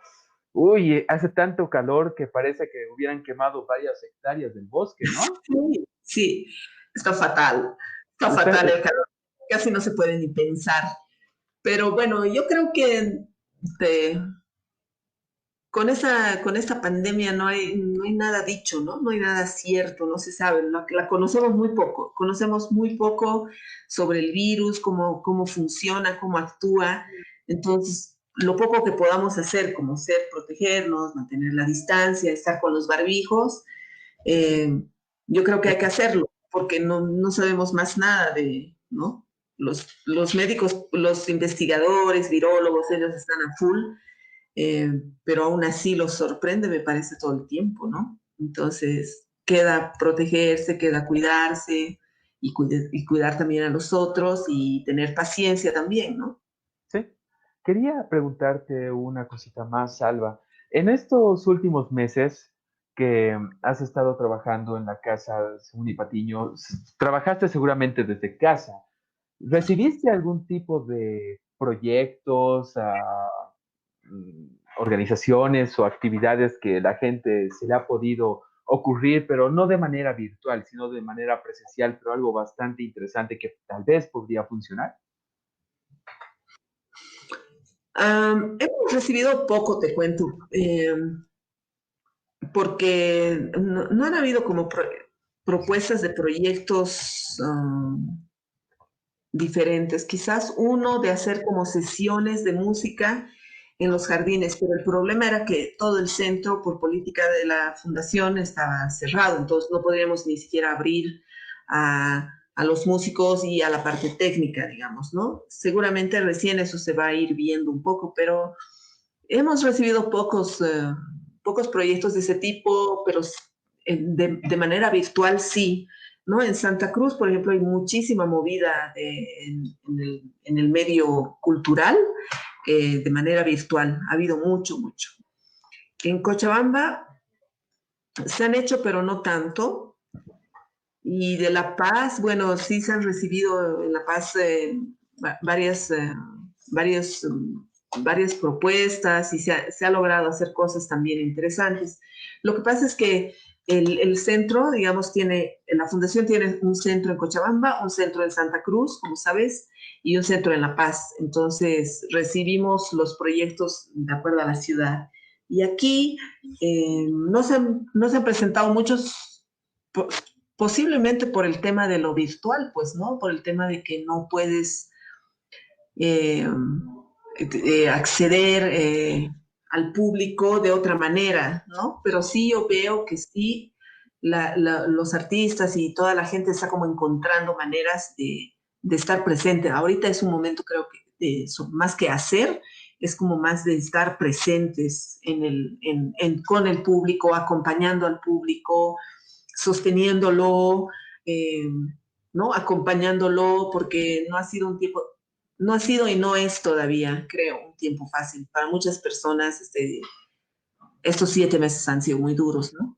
uy, hace tanto calor que parece que hubieran quemado varias hectáreas del bosque, ¿no? sí, sí, está Está- fatal el calor, casi no se puede ni pensar. Pero bueno, yo creo que este, con esta pandemia no hay nada dicho, ¿no? No hay nada cierto, no se sabe. La conocemos muy poco sobre el virus, cómo funciona, cómo actúa. Entonces, lo poco que podamos hacer, como ser protegernos, mantener la distancia, estar con los barbijos, eh, yo creo que hay que hacerlo, porque no sabemos más nada ¿no? Los médicos, los investigadores, virólogos, ellos están a full, eh, pero aún así los sorprende, me parece, todo el tiempo, ¿no? Entonces, queda protegerse, queda cuidarse y cuidar también a los otros y tener paciencia también, ¿no? Sí. Quería preguntarte una cosita más, Salva. En estos últimos meses que has estado trabajando en la casa Simón Patiño, trabajaste seguramente desde casa. ¿Recibiste algún tipo de proyectos, organizaciones o actividades que la gente se le ha podido ocurrir, pero no de manera virtual, sino de manera presencial, pero algo bastante interesante que tal vez podría funcionar? Hemos recibido poco, te cuento, porque no han habido como propuestas de proyectos diferentes. Quizás uno de hacer como sesiones de música en los jardines, pero el problema era que todo el centro, por política de la fundación, estaba cerrado, entonces no podíamos ni siquiera abrir a los músicos y a la parte técnica, digamos, ¿no? Seguramente recién eso se va a ir viendo un poco, pero hemos recibido pocos proyectos de ese tipo, pero de manera virtual sí, ¿no? En Santa Cruz, por ejemplo, hay muchísima movida en el medio cultural de manera virtual. Ha habido mucho, mucho. En Cochabamba se han hecho, pero no tanto. Y de La Paz, bueno, sí se han recibido en La Paz varios varias propuestas y se ha logrado hacer cosas también interesantes. Lo que pasa es que el centro, digamos, la fundación tiene un centro en Cochabamba, un centro en Santa Cruz, como sabes, y un centro en La Paz. Entonces, recibimos los proyectos de acuerdo a la ciudad. Y aquí no se han presentado muchos, posiblemente por el tema de lo virtual, pues, ¿no? Por el tema de que no puedes eh, acceder al público de otra manera, ¿no? Pero sí yo veo que sí, los artistas y toda la gente está como encontrando maneras de estar presente. Ahorita es un momento, creo que, más que hacer, es como más de estar presentes con el público, acompañando al público, sosteniéndolo, eh, ¿no? Acompañándolo, porque no ha sido un tiempo, no ha sido y no es todavía, creo, un tiempo fácil. Para muchas personas, estos 7 meses han sido muy duros, ¿no?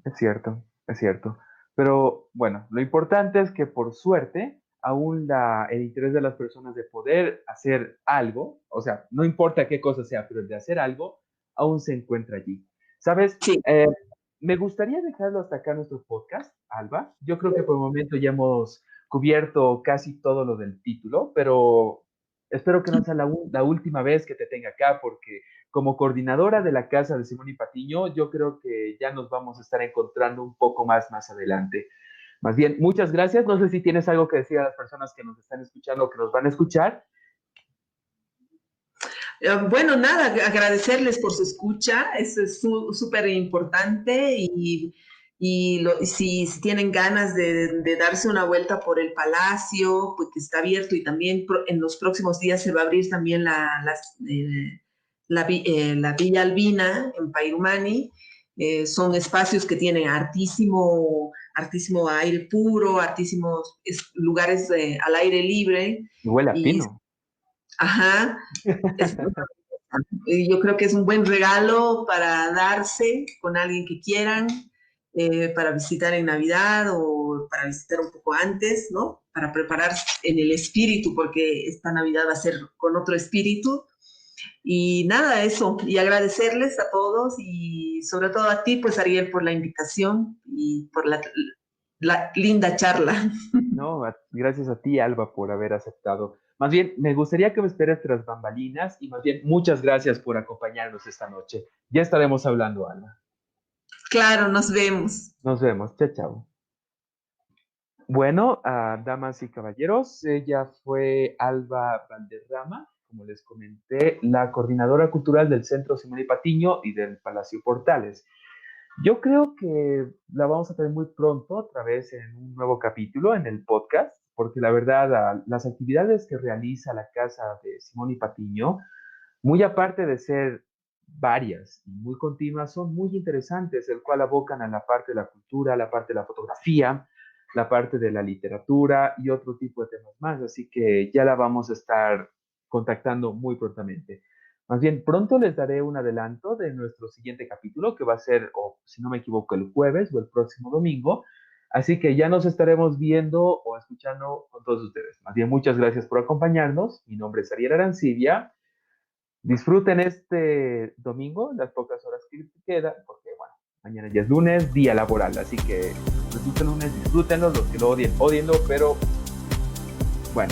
Es cierto, es cierto. Pero bueno, lo importante es que por suerte, aún el interés de las personas de poder hacer algo, o sea, no importa qué cosa sea, pero el de hacer algo, aún se encuentra allí. ¿Sabes? Sí. Me gustaría dejarlo hasta acá nuestro podcast, Alba. Yo creo que por el momento ya hemos cubierto casi todo lo del título, pero espero que no sea la última vez que te tenga acá, porque como coordinadora de la Casa de Simón y Patiño, yo creo que ya nos vamos a estar encontrando un poco más adelante. Más bien, muchas gracias. No sé si tienes algo que decir a las personas que nos están escuchando o que nos van a escuchar. Bueno, nada, agradecerles por su escucha, eso es súper importante y si tienen ganas de darse una vuelta por el palacio, pues que está abierto y también en los próximos días se va a abrir también la Villa Albina en Pairumani. Son espacios que tienen hartísimo aire puro, hartísimos lugares al aire libre. Huele a Y, pino. ajá, es, yo creo que es un buen regalo para darse con alguien que quieran, para visitar en Navidad o para visitar un poco antes, ¿no? Para prepararse en el espíritu, porque esta Navidad va a ser con otro espíritu. Y nada, eso. Y agradecerles a todos y sobre todo a ti, pues Ariel, por la invitación y por la linda charla. No, gracias a ti, Alba, por haber aceptado. Más bien, me gustaría que me esperes tras bambalinas y más bien, muchas gracias por acompañarnos esta noche. Ya estaremos hablando, Alba. Claro, nos vemos. Nos vemos. Chao, chao. Bueno, damas y caballeros, ella fue Alba Valderrama, como les comenté, la coordinadora cultural del Centro Simón y Patiño y del Palacio Portales. Yo creo que la vamos a tener muy pronto otra vez en un nuevo capítulo en el podcast, porque la verdad, las actividades que realiza la Casa de Simón y Patiño, muy aparte de ser varias y muy continuas, son muy interesantes, el cual abocan a la parte de la cultura, la parte de la fotografía, la parte de la literatura y otro tipo de temas más. Así que ya la vamos a estar contactando muy prontamente. Más bien, pronto les daré un adelanto de nuestro siguiente capítulo, que va a ser, o si no me equivoco, el jueves o el próximo domingo. Así que ya nos estaremos viendo o escuchando con todos ustedes. Más bien, muchas gracias por acompañarnos. Mi nombre es Ariel Arancibia. Disfruten este domingo, las pocas horas que quedan, porque bueno, mañana ya es lunes, día laboral, así que disfruten lunes, disfrútenlo, los que lo odien, odienlo, pero bueno,